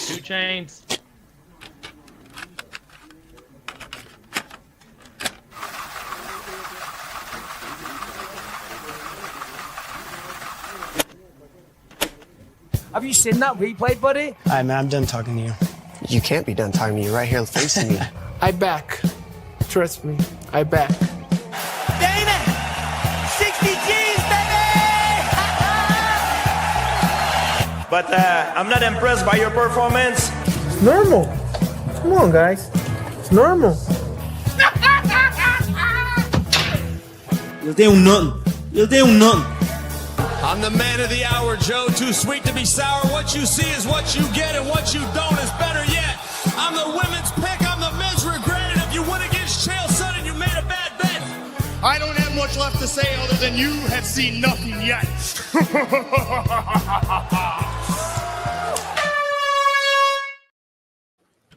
2 Chainz. Have you seen that replay, buddy? All right, man, I'm done talking to you. You can't be done talking to me. You're right here facing me. I back. Trust me, I back. Dana! 60 G's, baby! But I'm not impressed by your performance. It's normal. Come on, guys. It's normal. You tenho nothing. You tenho nothing. I'm the man of the hour, Joe. Too sweet to be sour. What you see is what you get, and what you don't is better yet. I'm the women's pick. I'm the men's regret. And if you win against Chael Sonnen, you made a bad bet. I don't have much left to say other than you have seen nothing yet.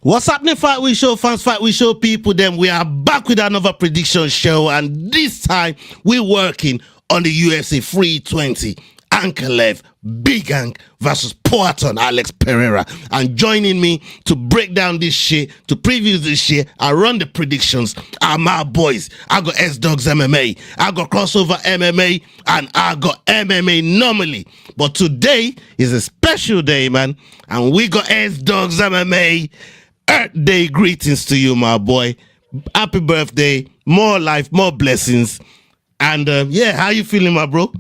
What's happening, Fight Week Show fans, Fight Week Show people? Then we are back with another prediction show, and this time we're working on the UFC 320 Ankalaev Big Ank versus Poatan Alex Pereira. And joining me to break down this shit, to preview this shit, and run the predictions are my boys. I got S-Dogs MMA, I got Crossover MMA, and I got MMANomaly. But today is a special day, man, and we got S-Dogs MMA. Earth Day greetings to you, my boy. Happy birthday, more life, more blessings. And yeah, how you feeling, my bro?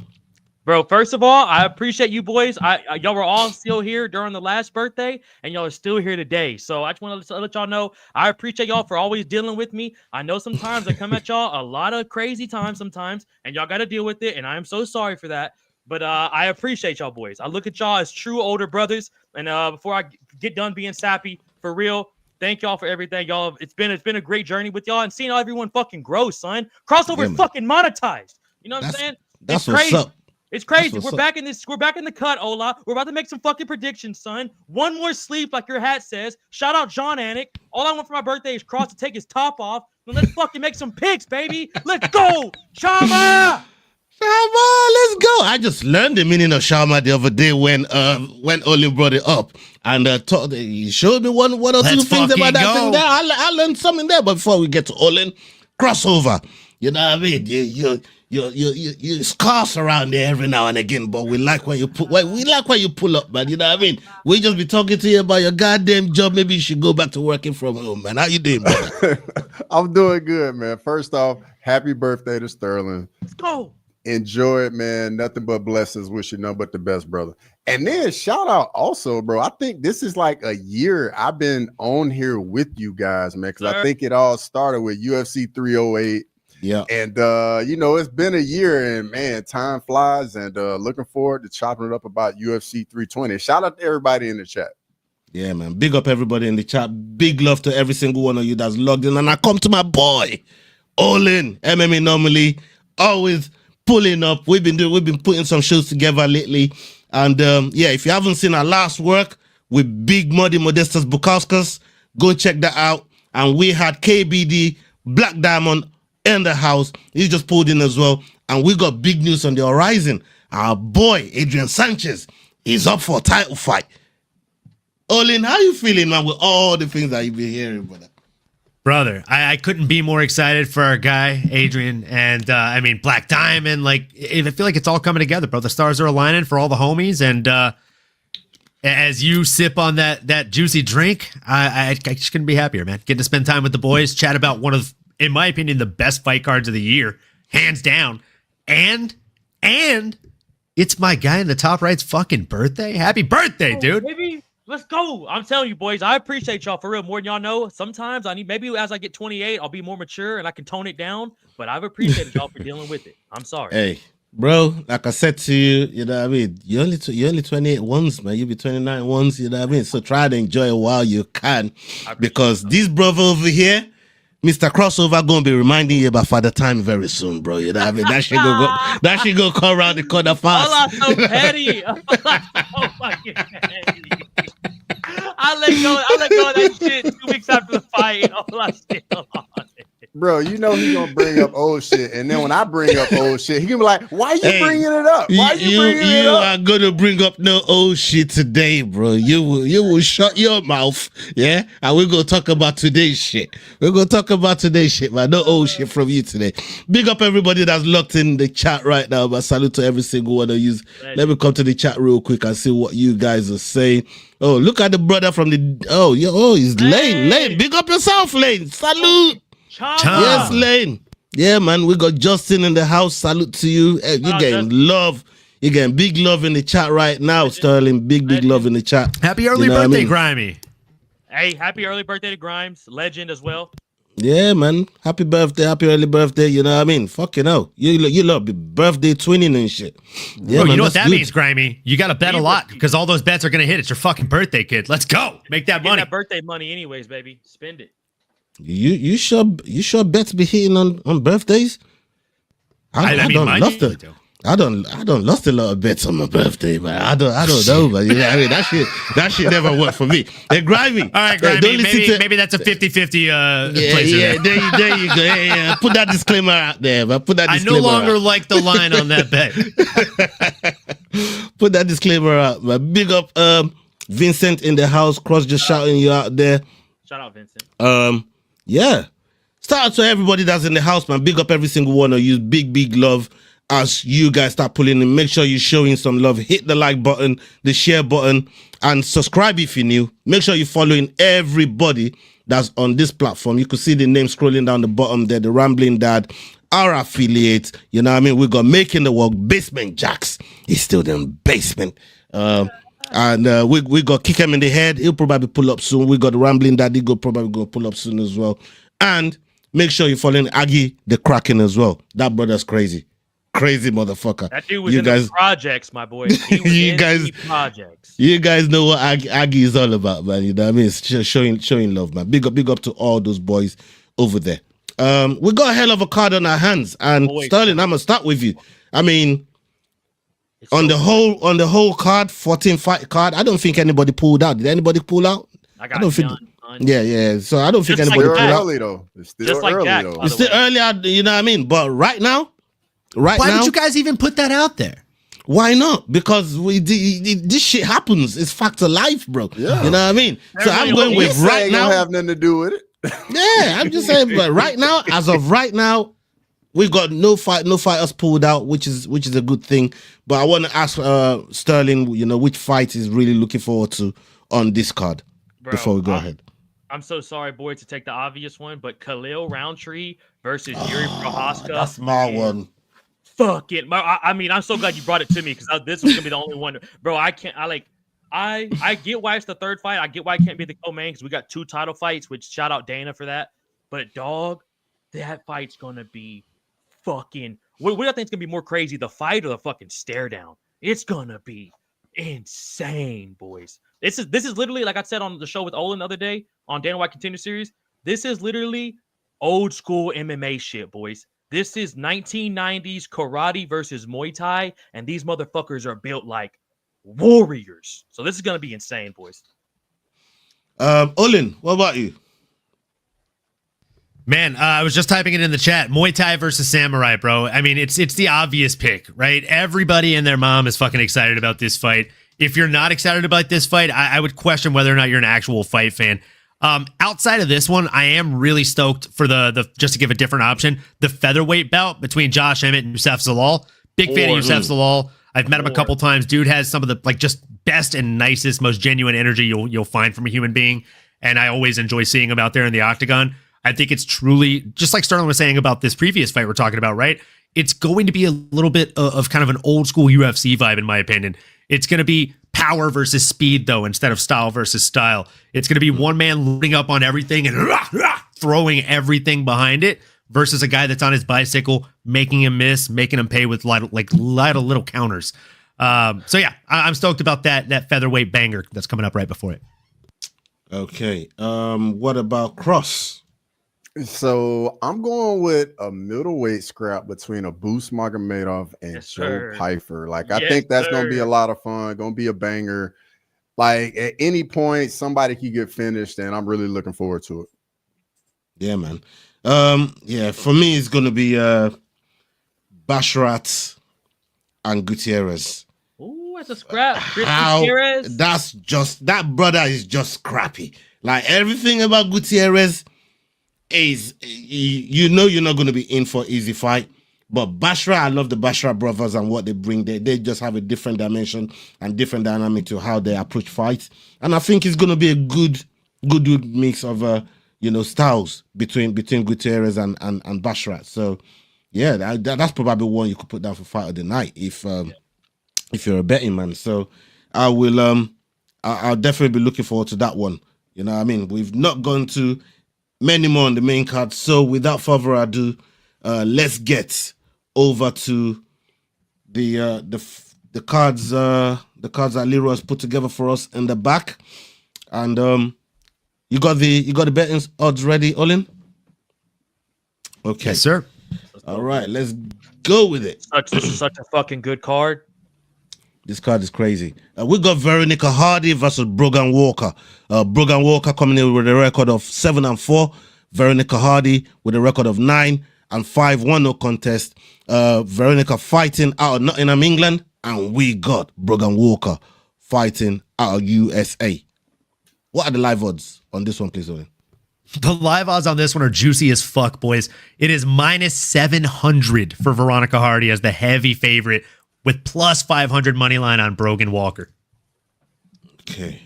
Bro, first of all, I appreciate you boys. Y'all were all still here during the last birthday, and y'all are still here today. So I just want to let y'all know I appreciate y'all for always dealing with me. I know sometimes I come at y'all a lot of crazy times sometimes, and y'all got to deal with it, and I am so sorry for that. But I appreciate y'all boys. I look at y'all as true older brothers. And before I get done being sappy, for real, thank y'all for everything, y'all. It's been a great journey with y'all, and seeing everyone fucking grow, son. Crossover fucking monetized. You know what I'm saying? It's crazy. What's up. It's crazy. We're back in this. We're back in the cut, Ola. We're about to make some fucking predictions, son. One more sleep, like your hat says. Shout out John Anik. All I want for my birthday is Cross to take his top off. Now let's fucking make some picks, baby. Let's go, Shama. Shama, let's go. I just learned the meaning of Shama the other day when Olin brought it up, and he showed me one or two things about that thing there. I learned something there. But before we get to Olin, Crossover, you know what I mean? You scarce around there every now and again, but we like when you pull up, man. You know what I mean? We just be talking to you about your goddamn job. Maybe you should go back to working from home, man. How you doing, man? I'm doing good, man. First off, happy birthday to Sterling. Let's go. Enjoy it, man. Nothing but blessings. Wish you nothing but the best, brother. And then shout out also, bro. I think this is like a year I've been on here with you guys, man, because I think it all started with UFC 308. Yeah. And you know, it's been a year, and man, time flies, and looking forward to chopping it up about UFC 320. Shout out to everybody in the chat. Yeah, man. Big up everybody in the chat. Big love to every single one of you that's logged in. And I come to my boy, Olin, MMANomaly, always pulling up. We've been putting some shows together lately. And yeah, if you haven't seen our last work with Big Muddy Modestus Bukauskas, go check that out. And we had KBD, Black Diamond in the house. He just pulled in as well. And we got big news on the horizon. Our boy, Adrian Sanchez, is up for a title fight. Olin, how you feeling, man, with all the things that you've been hearing, brother? Brother, I couldn't be more excited for our guy, Adrian, and I mean, Black Diamond. Like, I feel like it's all coming together, bro. The stars are aligning for all the homies, and as you sip on that juicy drink, I just couldn't be happier, man. Getting to spend time with the boys, chat about one of, in my opinion, the best fight cards of the year, hands down, and it's my guy in the top right's fucking birthday. Happy birthday, dude! Baby. Let's go. I'm telling you, boys, I appreciate y'all for real more than y'all know. Sometimes I need, maybe as I get 28, I'll be more mature and I can tone it down. But I've appreciated y'all for dealing with it. I'm sorry. Hey, bro, like I said to you, you know what I mean? You're only 28 once, man. You'll be 29 once, you know what I mean? So try to enjoy it while you can. Because this brother over here, Mr. Crossover, gonna be reminding you about Father Time very soon, bro. You know what I mean? That should go come around the corner fast. Ola's so petty. Ola's so fucking petty. I let go of that shit 2 weeks after the fight. Ola's still on it. Bro, you know he gonna bring up old shit, and then when I bring up old shit, he gonna be like, "Why you bringing it up? Why you bringing it up?" You are gonna bring up no old shit today, bro. You will shut your mouth, yeah. And we're gonna talk about today's shit. We're gonna talk about today's shit, man. No old shit from you today. Big up everybody that's locked in the chat right now. But salute to every single one of you. Let me come to the chat real quick and see what you guys are saying. Oh, look at the brother from the he's Lane. Lane, big up yourself, Lane. Salute. Yes, Lane. Yeah, man. We got Justin in the house. Salute to you. Hey, you're getting love. You're getting big love in the chat right now, Sterling. Big love in the chat. Happy early birthday, Grimy. Hey, happy early birthday to Grimes. Legend as well. Yeah, man. Happy birthday. Happy early birthday. You know what I mean? Fucking hell. You love birthday twinning and shit. Yeah, Bro, man, you know what that good. means, Grimy? You got to bet a lot because all those bets are going to hit. It's your fucking birthday, kid. Let's go. Make that money. That birthday money anyways, baby. Spend it. You sure bets be hitting on birthdays? I don't lost a lot of bets on my birthday, man. I don't know, but you know, I mean that shit never worked for me. Hey, Grimy. All right, Grimy. Maybe that's a 50-50 place. Yeah, there you go. Yeah. Put that disclaimer out there, man. Put that disclaimer I no longer like the line on that bet. Put that disclaimer out, man. Big up Vincent in the house. Cross just shouting you out there. Shout out, Vincent. Yeah. Shout out to everybody that's in the house, man. Big up every single one of you. Big love. As you guys start pulling in, make sure you're showing some love. Hit the like button, the share button, and subscribe if you're new. Make sure you're following everybody that's on this platform. You can see the name scrolling down the bottom there, the Rambling Dad, our affiliates. You know what I mean? We got Making the Walk, Basement Jacks. He's still in basement. And we got Kick Him in the Head. He'll probably pull up soon. We got the Rambling Dad. He'll probably go pull up soon as well. And make sure you're following Aggie the Kraken as well. That brother's crazy. Crazy motherfucker. That dude was in the projects, my boy. You guys know what Aggie is all about, man. You know what I mean? It's just showing love, man. Big up to all those boys over there. We got a hell of a card on our hands, and Sterling, I'm gonna start with you. I mean, on the whole card, 14 fight card, I don't think anybody pulled out. Did anybody pull out? I don't think. Yeah. So I don't think anybody pulled out. Early though. It's still just like early Jack, though. It's still early out, you know what I mean? But right now. Why did you guys even put that out there? Why not? Because this shit happens. It's fact of life, bro. Yeah. You know what I mean? So I'm going with right now. Have nothing to do with it. Yeah, I'm just saying. But right now, as of right now, we got no fighters pulled out, which is a good thing. But I want to ask Sterling, you know, which fight is really looking forward to on this card before we go ahead. I'm so sorry, boy, to take the obvious one, but Khalil Roundtree versus Yuri Prohaska. That's my one. Fuck it. I mean, I'm so glad you brought it to me because this was gonna be the only one, bro. I get why it's the third fight. I get why it can't be the co-main because we got 2 title fights, which shout out Dana for that. But dog, that fight's gonna be fucking. What do you think is gonna be more crazy, the fight or the fucking stare down? It's gonna be insane, boys. This is literally, like I said on the show with Olin the other day on Dana White Contender Series. This is literally old school MMA shit, boys. This is 1990s karate versus Muay Thai, and these motherfuckers are built like warriors. So this is gonna be insane, boys. Olin, what about you? Man, I was just typing it in the chat. Muay Thai versus Samurai, bro. I mean, it's the obvious pick, right? Everybody and their mom is fucking excited about this fight. If you're not excited about this fight, I would question whether or not you're an actual fight fan. Outside of this one, I am really stoked for the just to give a different option, the featherweight bout between Josh Emmett and Youssef Zalal. Big fan of Youssef Zalal. I've met him a couple times. Dude has some of the just best and nicest, most genuine energy you'll find from a human being, and I always enjoy seeing him out there in the octagon. I think it's truly, just like Sterling was saying about this previous fight we're talking about, right? It's going to be a little bit of kind of an old school UFC vibe, in my opinion. It's going to be power versus speed, though, instead of style versus style. It's going to be one man loading up on everything and throwing everything behind it versus a guy that's on his bicycle, making him miss, making him pay with little counters. So yeah, I'm stoked about that featherweight banger that's coming up right before it. Okay. What about Cross? So I'm going with a middleweight scrap between Abus Magomedov and Joe Pyfer. Like, I think that's going to be a lot of fun. Going to be a banger. Like, at any point, somebody can get finished, and I'm really looking forward to it. Yeah, man. Yeah, for me it's gonna be Bashrat and Gutierrez. Ooh, that's a scrap. Gutierrez. That's just that brother is just scrappy. Like everything about Gutierrez is you're not gonna be in for easy fight. But Bashra, I love the Bashra brothers and what they bring. They just have a different dimension and different dynamic to how they approach fights. And I think it's gonna be a good mix of styles between Gutierrez and Bashra. So yeah, that's probably one you could put down for fight of the night if you're a betting man. So I will I'll definitely be looking forward to that one. You know what I mean? We've not gone to many more on the main card. So without further ado, let's get over to the cards that Leroy has put together for us in the back. And you got the betting odds ready, Olin? Okay. Yes, sir. All right, let's go with it. This is such a fucking good card. This card is crazy. We got Veronica Hardy versus Brogan Walker. Brogan Walker coming in with a record of 7-4. Veronica Hardy with a record of 9-5, 1-0 contest. Veronica fighting out of Nottingham, England, and we got Brogan Walker fighting out of USA. What are the live odds on this one, please, Owen? The live odds on this one are juicy as fuck, boys. It is -700 for Veronica Hardy as the heavy favorite, with +500 money line on Brogan Walker. Okay.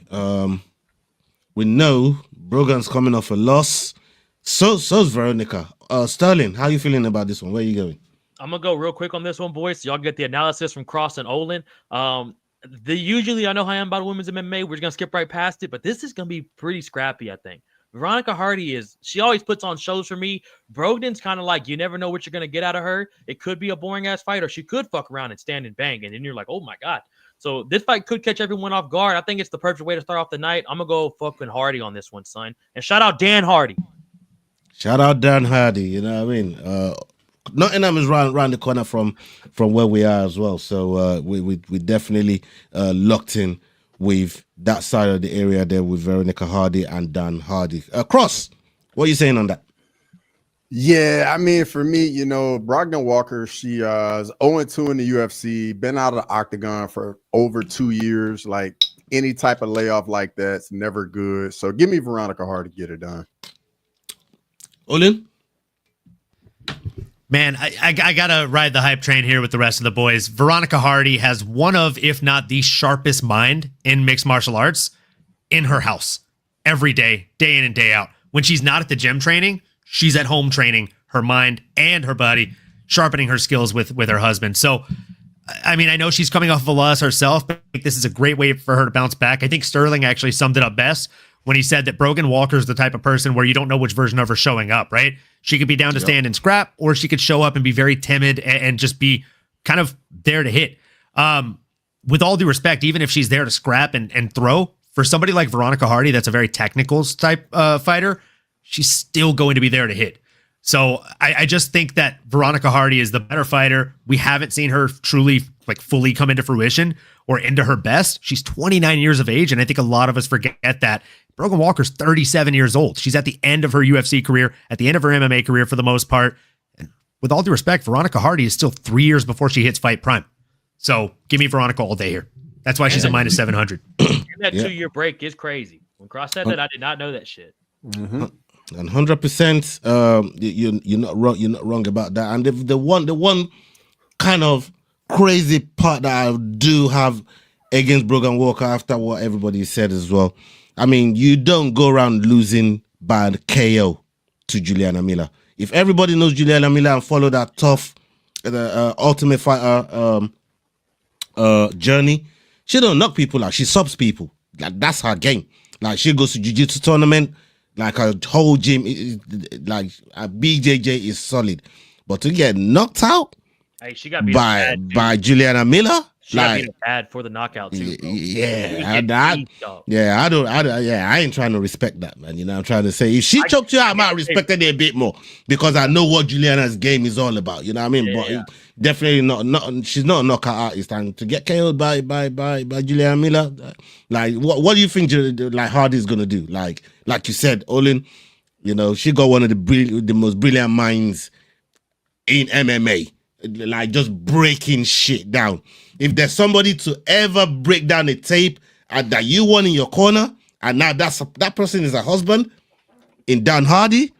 We know Brogan's coming off a loss. So's Veronica. Sterling, how you feeling about this one? Where are you going? I'm gonna go real quick on this one, boys. So y'all get the analysis from Cross and Olin. Usually I know how I am about women's MMA. We're just gonna skip right past it, but this is gonna be pretty scrappy, I think. Veronica Hardy she always puts on shows for me. Brogdon's kind of like, you never know what you're going to get out of her. It could be a boring ass fight, or she could fuck around and stand and bang. And then you're like, oh my God. So this fight could catch everyone off guard. I think it's the perfect way to start off the night. I'm going to go fucking Hardy on this one, son. And shout out Dan Hardy. Shout out Dan Hardy. You know what I mean? Nottingham is around the corner from where we are as well. So we definitely locked in with that side of the area there with Veronica Hardy and Dan Hardy. Cross, what are you saying on that? Yeah, I mean, for me, Brogan Walker, she is 0-2 in the UFC, been out of the octagon for over 2 years. Like, any type of layoff like that's never good. So give me Veronica Hardy to get it done. Olin? Man, I gotta ride the hype train here with the rest of the boys. Veronica Hardy has one of, if not the sharpest mind in mixed martial arts in her house every day in and day out. When she's not at the gym training, she's at home training her mind and her body, sharpening her skills with her husband. So, I mean, I know she's coming off of a loss herself, but I think this is a great way for her to bounce back. I think Sterling actually summed it up best when he said that Brogan Walker is the type of person where you don't know which version of her showing up, right? She could be down to stand and scrap, or she could show up and be very timid and just be kind of there to hit. With all due respect, even if she's there to scrap and throw, for somebody like Veronica Hardy, that's a very technical type fighter, she's still going to be there to hit. So I just think that Veronica Hardy is the better fighter. We haven't seen her truly fully come into fruition or into her best. She's 29 years of age, and I think a lot of us forget that. Brogan Walker's 37 years old. She's at the end of her UFC career, at the end of her MMA career for the most part. And with all due respect, Veronica Hardy is still 3 years before she hits fight prime. So give me Veronica all day here. That's why she's a -700. And that 2-year break is crazy. When Cross said that, I did not know that shit. Mm-hmm. And 100%, you're not wrong. You're not wrong about that. And the one kind of crazy part that I do have against Brogan Walker, after what everybody said as well, I mean, you don't go around losing by KO to Juliana Miller. If everybody knows Juliana Miller and follow that tough Ultimate Fighter journey, she don't knock people out. She subs people. Like, that's her game. Like, she goes to jiu-jitsu tournament. Like, her whole gym, like, a BJJ is solid. But to get knocked out she got beat by Juliana Miller, she got beat bad for the knockout too. I ain't trying to respect that, man. You know, I'm trying to say if she choked you out, I might respect it a bit more because I know what Juliana's game is all about. You know what I mean? But definitely not. She's not a knockout artist, and to get KO'd by Juliana Miller, like what do you think like Hardy's gonna do? Like you said, Olin, You know, she got one of the most brilliant minds in MMA, like just breaking shit down. If there's somebody to ever break down a tape that you want in your corner, and now that person is a husband in Dan Hardy,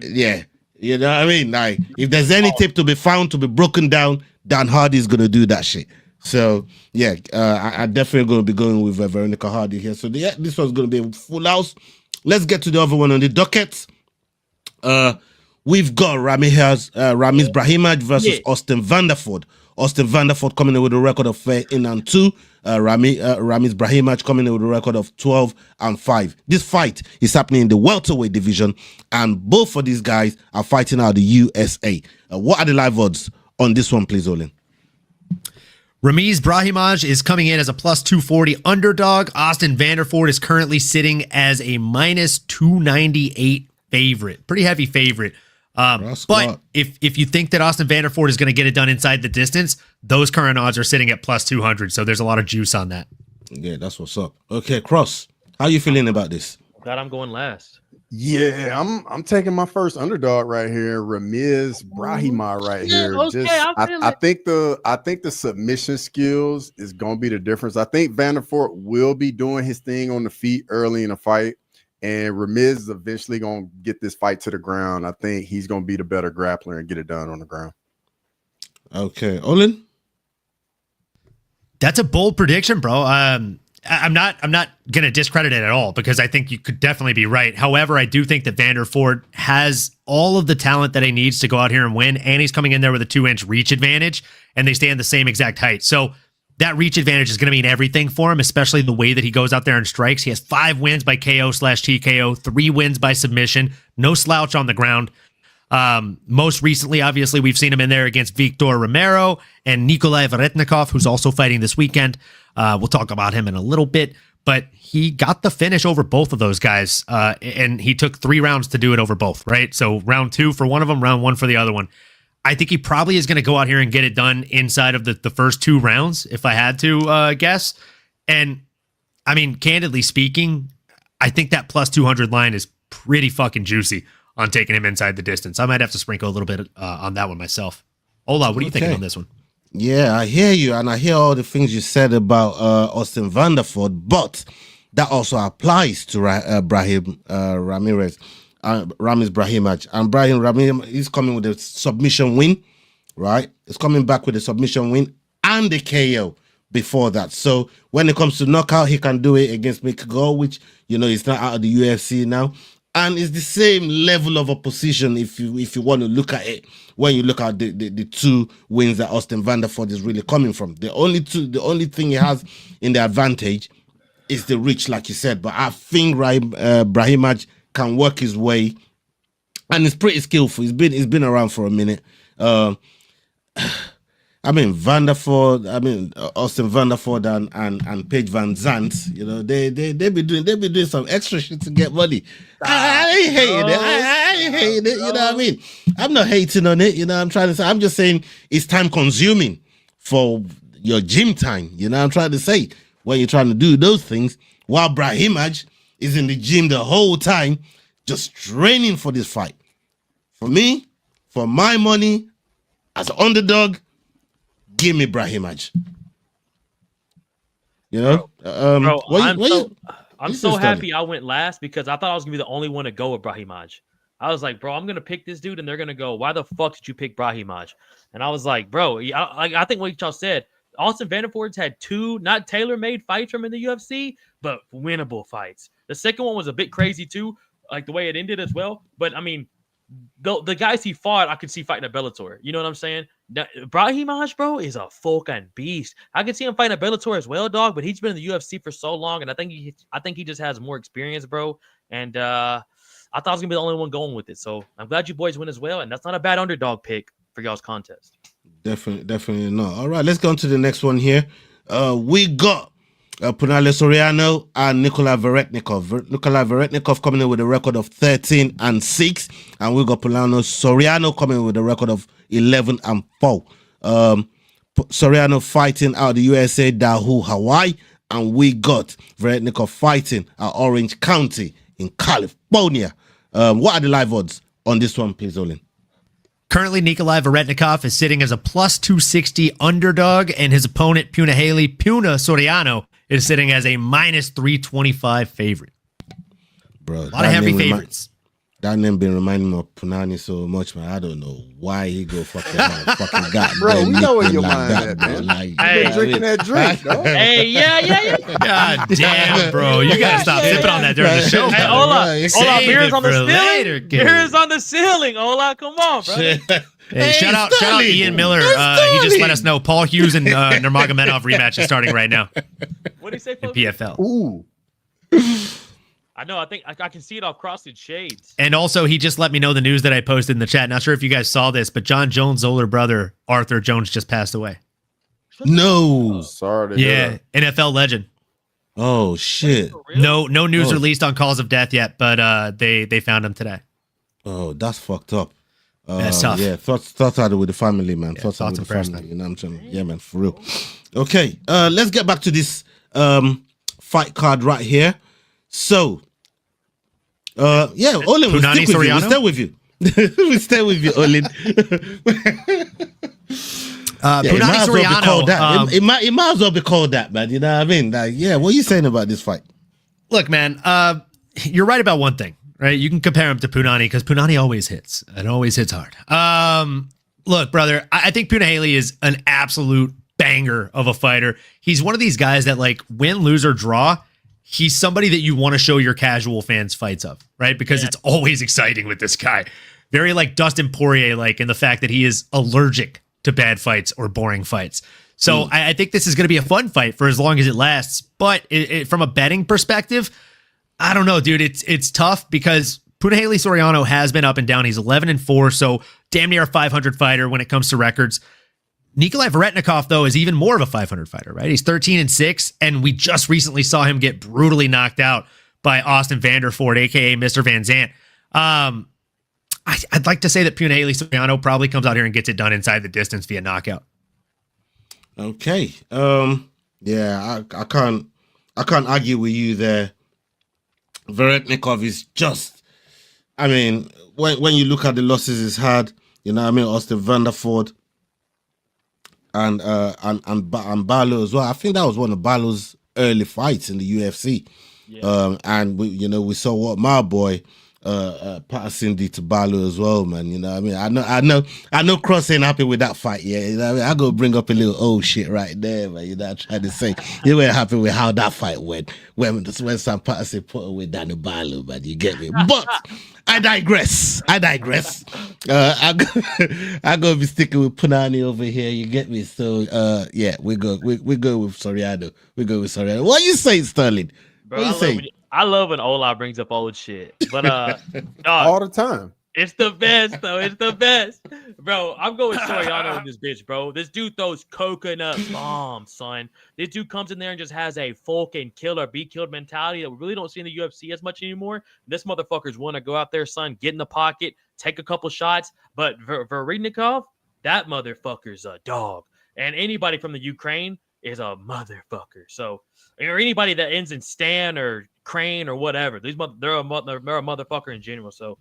yeah, you know what I mean? Like, if there's any tape to be found to be broken down, Dan Hardy is gonna do that shit. So yeah, I definitely gonna be going with Veronica Hardy here. So yeah, this one's gonna be a full house. Let's get to the other one on the docket. We've got Ramiz Brahimaj versus Austin Vanderford. Austin Vanderford coming in with a record of 13-2. Ramiz Brahimaj coming in with a record of 12-5. This fight is happening in the welterweight division, and both of these guys are fighting out of the USA. What are the live odds on this one, please, Olin? Ramiz Brahimaj is coming in as a plus 240 underdog. Austin Vanderford is currently sitting as a minus 298 favorite. Pretty heavy favorite. But if you think that Austin Vanderford is going to get it done inside the distance, those current odds are sitting at plus 200. So there's a lot of juice on that. Yeah, that's what's up. Okay, Cross, how you feeling about this? Glad I'm going last. Yeah, I'm taking my first underdog right here, Ramiz Brahimaj right here. I think the submission skills is gonna be the difference. I think Vanderford will be doing his thing on the feet early in the fight, and Ramiz is eventually gonna get this fight to the ground. I think he's gonna be the better grappler and get it done on the ground. Okay, Olin, that's a bold prediction, bro. I'm not going to discredit it at all, because I think you could definitely be right. However, I do think that Vanderford has all of the talent that he needs to go out here and win, and he's coming in there with a 2-inch reach advantage, and they stand the same exact height. So that reach advantage is going to mean everything for him, especially the way that he goes out there and strikes. He has 5 wins by KO/TKO, 3 wins by submission, no slouch on the ground. Most recently, obviously, we've seen him in there against Victor Romero and Nikolai Varetnikov, who's also fighting this weekend. We'll talk about him in a little bit, but he got the finish over both of those guys, and he took 3 rounds to do it over both, right? So round 2 for one of them, round 1 for the other one. I think he probably is going to go out here and get it done inside of the first 2 rounds, if I had to guess. And, I mean, candidly speaking, I think that plus 200 line is pretty fucking juicy on taking him inside the distance. I might have to sprinkle a little bit on that one myself. Ola, what are you thinking on this one? Yeah, I hear you, and I hear all the things you said about Austin Vanderford, but that also applies to Ramiz Brahimaj. And Brahim is coming with a submission win, right? He's coming back with a submission win and the KO before that. So when it comes to knockout, he can do it against Mick Gore, which, you know, he's not out of the UFC now. And it's the same level of opposition if you want to look at it when you look at the 2 wins that Austin Vanderford is really coming from. The only thing he has in the advantage is the reach, like you said. But I think Brahimaj can work his way, and he's pretty skillful. He's been around for a minute. Austin Vanderford and Paige Van Zandt, you know, they be doing some extra shit to get money. I ain't hating it. I ain't hating it. You know what I mean? I'm not hating on it. You know, I'm trying to say. I'm just saying it's time consuming for your gym time. You know, I'm trying to say when you're trying to do those things while Brahimaj is in the gym the whole time, just training for this fight. For me, for my money, as an underdog, give me Brahimaj. You know, I'm so happy I went last, because I thought I was gonna be the only one to go with Brahimaj. I was like, bro, I'm gonna pick this dude, and they're gonna go, why the fuck did you pick Brahimaj? And I was like, bro, I think what y'all said, Austin Vanderford's had 2 not tailor-made fights from in the UFC, but winnable fights. The second one was a bit crazy too, like the way it ended as well. But I mean, the guys he fought, I could see fighting a Bellator. You know what I'm saying? Brahimaj, bro, is a fucking beast. I could see him fighting a Bellator as well, dog. But he's been in the UFC for so long, and I think he just has more experience, bro. And I thought I was gonna be the only one going with it. So I'm glad you boys win as well, and that's not a bad underdog pick for y'all's contest. Definitely not. All right, let's go on to the next one here. We got Punale Soriano and Nikolai Varetnikov. Nikolai Varetnikov coming in with a record of 13-6, and we got Punale Soriano coming in with a record of 11-4. Soriano fighting out of the USA, Dahu, Hawaii, and we got Varetnikov fighting at Orange County in California. What are the live odds on this one, please, Olin? Currently, Ankalaev Veretnikov is sitting as a plus 260 underdog, and his opponent, Puna Soriano, is sitting as a minus 325 favorite. Bro, a lot of heavy favorites. That name been reminding me of Punani so much, man. I don't know why he go fucking got. Bro, we know where your like mind that, at, bro. man. Like, You been drinking that drink, dog. Hey, yeah. God damn, bro. You gotta stop sipping on that during the show. Hey, brother. Hola, beer's on the later, ceiling. kid. Beer's on the ceiling. Hola, come on, bro. Hey, shout out Ian Miller. He just let us know Paul Hughes and Nurmagomedov rematch is starting right now What did he say, in folks? PFL. Ooh. I know. I think I can see it all crossed shades. And also, he just let me know the news that I posted in the chat. Not sure if you guys saw this, but John Jones' older brother, Arthur Jones, just passed away. No. Sorry to hear that. NFL legend. Oh shit. No news released on cause of death yet, but they found him today. Oh, that's fucked up. That's tough. Yeah, thoughts are with the family, man. Yeah, thoughts are with and the prayers, family. man. You know what I'm saying? Yeah, man, for real. Okay, let's get back to this fight card right here. So, Olin, we'll Punani stick with you. We'll Soriano? stay with you. We'll stay with you, Olin. Punani Soriano. It might as well be called that, man. You know what I mean? Like, yeah, what are you saying about this fight? Look, man, you're right about one thing, right? You can compare him to Punani because Punani always hits and always hits hard. Look, brother, I think Punahele is an absolute banger of a fighter. He's one of these guys that, like, win, lose, or draw, he's somebody that you want to show your casual fans fights of, right? Because it's always exciting with this guy. Very like Dustin Poirier-like in the fact that he is allergic to bad fights or boring fights. So I think this is going to be a fun fight for as long as it lasts. But from a betting perspective, I don't know, dude. It's tough because Punahele Soriano has been up and down. He's 11-4, so damn near a 500 fighter when it comes to records. Ankalaev Veretnikov, though, is even more of a 500 fighter, right? He's 13-6, and we just recently saw him get brutally knocked out by Austin Vanderford, a.k.a. Mr. Van Zant. I'd like to say that Punahele Soriano probably comes out here and gets it done inside the distance via knockout. Okay. Yeah, I can't argue with you there. Veretnikov is just, I mean, when you look at the losses he's had, you know what I mean, Austin Vanderford and Barlow as well. I think that was one of Barlow's early fights in the UFC. Yeah. And we saw what my boy Patterson did to Barlow as well, man. You know what I mean? I know Cross ain't happy with that fight, yeah. You know what I mean? I go bring up a little old shit right there, man. You know, I try to say you weren't happy with how that fight went when Sam Patterson put away Danny Barlow, man. You get me? But I digress. I go be sticking with Punani over here. You get me? So yeah, we go with Soriano. We go with Soriano. What you saying, Sterling? Bro, what you saying? I love when Ola brings up old shit, but dog, all the time. It's the best, though. It's the best, bro. I'm going Soriano in this bitch, bro. This dude throws coconut bombs, son. This dude comes in there and just has a fucking killer, be killed mentality that we really don't see in the UFC as much anymore. This motherfuckers want to go out there, son, get in the pocket, take a couple shots. But Veretnikov, that motherfucker's a dog, and anybody from the Ukraine is a motherfucker. So, or anybody that ends in Stan or Crane or whatever, they're a motherfucker in general. So,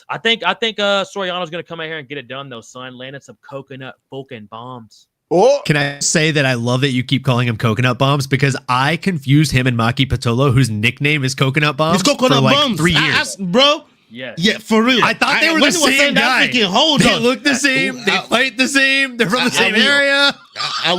I think Soriano's gonna come out here and get it done though, son. Landing some coconut fucking bombs. Oh, can I say that I love that you keep calling him coconut bombs because I confused him and Maki Patolo, whose nickname is coconut bombs, it's coconut for like bombs. 3 years, bro. Yes. Yeah, for real. I thought they were the same guy. They look the same. They fight the same. They're from the same area. Are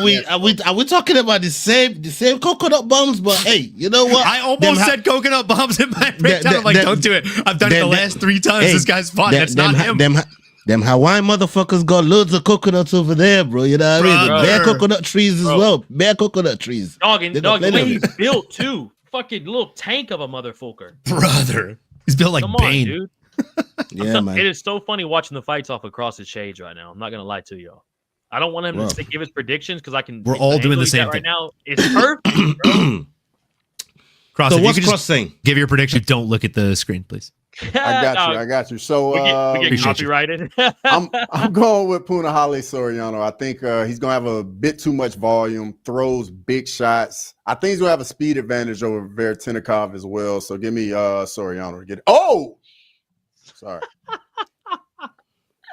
we talking about the same coconut bombs? But hey, you know what? I almost said coconut bombs in my breakdown. I'm like, don't do it. I've done it the last 3 times. This guy's fought. That's not him. Them Hawaiian motherfuckers got loads of coconuts over there, bro. You know what I mean? Bare coconut trees as well. Bare coconut trees. Dog, the way he's built too. Fucking little tank of a motherfucker. Brother. He's built like Bane. Dude. Yeah, man. It is so funny watching the fights off across his shades right now. I'm not gonna lie to y'all. I don't want him to give his predictions because I can. We're all doing the same thing right now. It's perfect, bro. Cross, so what's Cross saying? Give your prediction. Don't look at the screen, please. I got you. So we get copyrighted. I'm going with Punahele Soriano. I think he's gonna have a bit too much volume, throws big shots. I think he's gonna have a speed advantage over Veretnikov as well. So give me Soriano to get it. Oh, Sorry.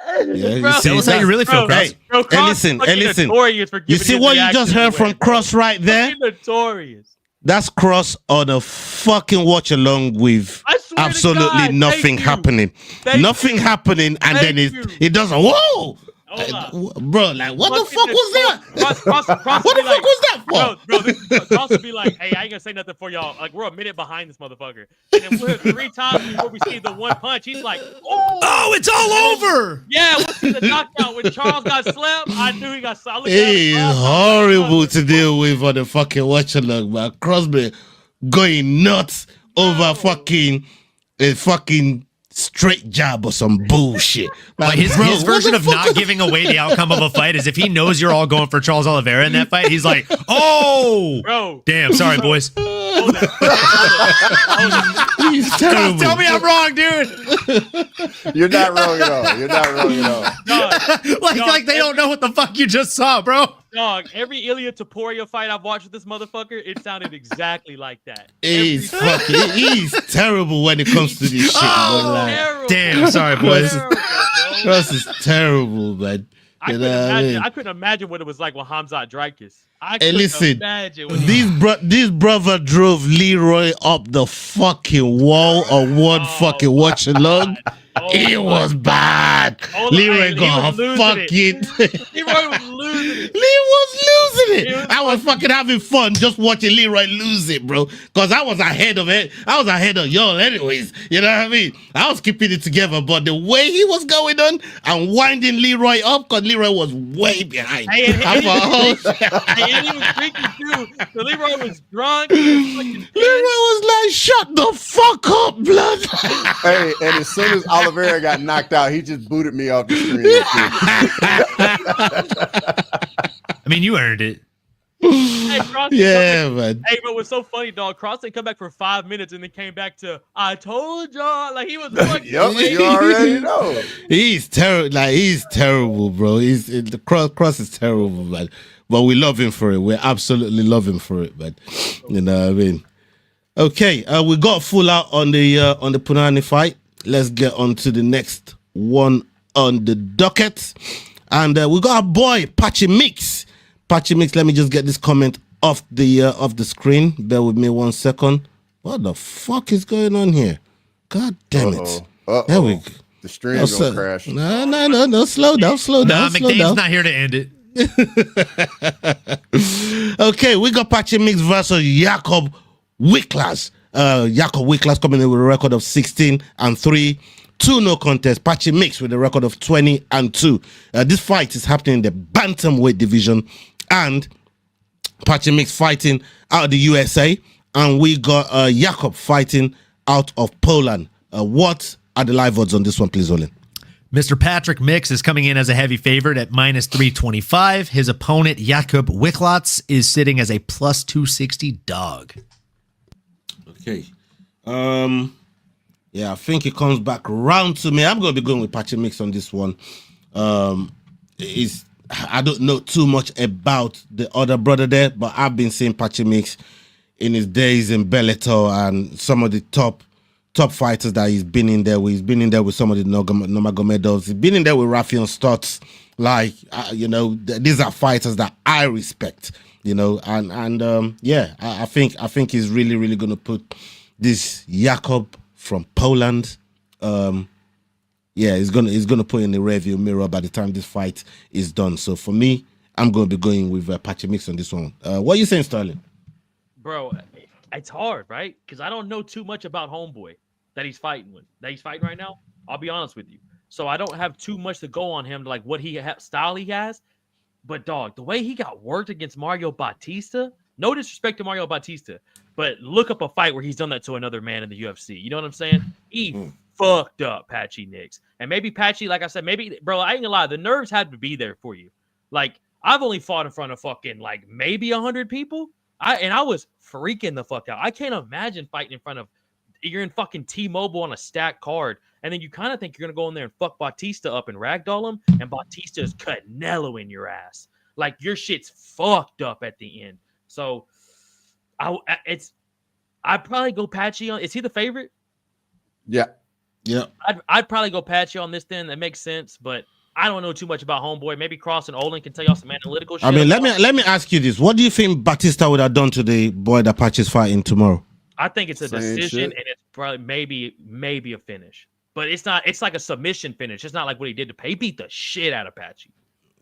Yeah, you Bro, see, Tell us how you really feel, Cross. Bro, Hey, listen, fucking listen. notorious for You giving see his what you just reactions heard away, from bro. Cross right there? Fucking notorious. That's Cross on a fucking watch along with I swear to absolutely God, nothing thank you. happening. Thank Nothing you. happening, and Thank then you. it does a whoa. Hold Bro, like what the Fucking fuck was that? Cross What would the be fuck was that for? Bro, Cross would be like, hey, I ain't gonna say nothing for y'all. Like, we're a minute behind this motherfucker. And then we're 3 times before we see the one punch. He's like, Oh, it's all over. yeah, we'll see the knockout. When Charles got slapped, I knew he got slapped. It is horrible to deal with on the fucking watch along, man. Crosby going nuts over fucking a fucking straight jab or some bullshit. Like his version of not giving away the outcome of a fight is if he knows you're all going for Charles Oliveira in that fight, he's like, oh, bro. Damn, sorry, boys. Hold it. He's terrible. Tell me I'm wrong, dude. You're not wrong at all. You're not wrong at all. Dog, like they don't know what the fuck you just saw, bro. Dog, every Ilya Topuria fight I've watched with this motherfucker, it sounded exactly like that. He's terrible when it comes to this shit. Terrible. Damn, sorry, boys. Cross is terrible, man. I couldn't imagine what it was like with Hamzat Dreykus. Hey, listen, imagine this brother drove Leroy up the fucking wall on one fucking watch along. It was bad. Leroy got a fucking. Leroy was losing it. He was losing it. I was fucking having fun just watching Leroy lose it, bro. Because I was ahead of it. I was ahead of y'all, anyways. You know what I mean? I was keeping it together, but the way he was going on and winding Leroy up, because Leroy was way behind. And he was freaking too. So Leroy was drunk. Leroy was like, "Shut the fuck up, blood." Hey, and as soon as Oliveira got knocked out, he just booted me off the screen. I mean, you earned it. Hey, Cross man. Hey, but what's so funny, dog? Cross didn't come back for 5 minutes and then came back to "I told y'all." Like he was fucking. Yup, you already know. He's terrible. Like he's terrible, bro. The Cross is terrible, man. But we love him for it. We absolutely love him for it, man. You know what I mean? Okay, we got full out on the Punani fight. Let's get on to the next one on the docket. And we got our boy, Patchy Mix. Patchy Mix, let me just get this comment off the screen. Bear with me 1 second. What the fuck is going on here? God damn it. There we go. The stream's gonna crash. No, slow down. McDane's not here to end it. Okay, we got Patchy Mix versus Jakob Wiklas. Jakob Wiklas coming in with a record of 16-3. 2 no contest. Patchy Mix with a record of 20-2. This fight is happening in the bantamweight division, and Patchy Mix fighting out of the USA, and we got Jakob fighting out of Poland. What are the live odds on this one, please, Olin? Mr. Patrick Mix is coming in as a heavy favorite at -325. His opponent, Jakob Wiklas, is sitting as a +260 dog. Okay. Yeah, I think it comes back round to me. I'm going to be going with Patchy Mix on this one. I don't know too much about the other brother there, but I've been seeing Patchy Mix in his days in Bellator and some of the top fighters that he's been in there with. He's been in there with some of the Nurmagomedovs. He's been in there with Rafion Stotts. Like, these are fighters that I respect, and yeah, I think he's really, really going to put this Jakob from Poland. He's gonna put in the rearview mirror by the time this fight is done. So for me, I'm going to be going with Patchy Mix on this one. What are you saying, Sterling? Bro, it's hard, right? Because I don't know too much about Homeboy that he's fighting right now. I'll be honest with you. So I don't have too much to go on him, like what style he has. But dog, the way he got worked against Mario Bautista, no disrespect to Mario Bautista, but look up a fight where he's done that to another man in the UFC. You know what I'm saying? He fucked up Patchy Mix. And maybe Patchy, like I said, bro, I ain't gonna lie, the nerves had to be there for you. Like, I've only fought in front of fucking, like, maybe 100 people. I was freaking the fuck out. I can't imagine fighting in front of, you're in fucking T-Mobile on a stacked card, and then you kind of think you're gonna go in there and fuck Bautista up and ragdoll him, and Bautista is Canelo in your ass. Like, your shit's fucked up at the end. So, I'd probably go Patchy on. Is he the favorite? Yeah. Yeah. I'd probably go Patchy on this then. That makes sense, but I don't know too much about Homeboy. Maybe Cross and Olin can tell y'all some analytical shit. I mean, let me ask you this. What do you think Batista would have done to the boy that Patchy's fighting tomorrow? I think it's a Same decision, shit. and it's probably maybe a finish. But it's not. It's like a submission finish. It's not like what he did to He beat the shit out of Patchy.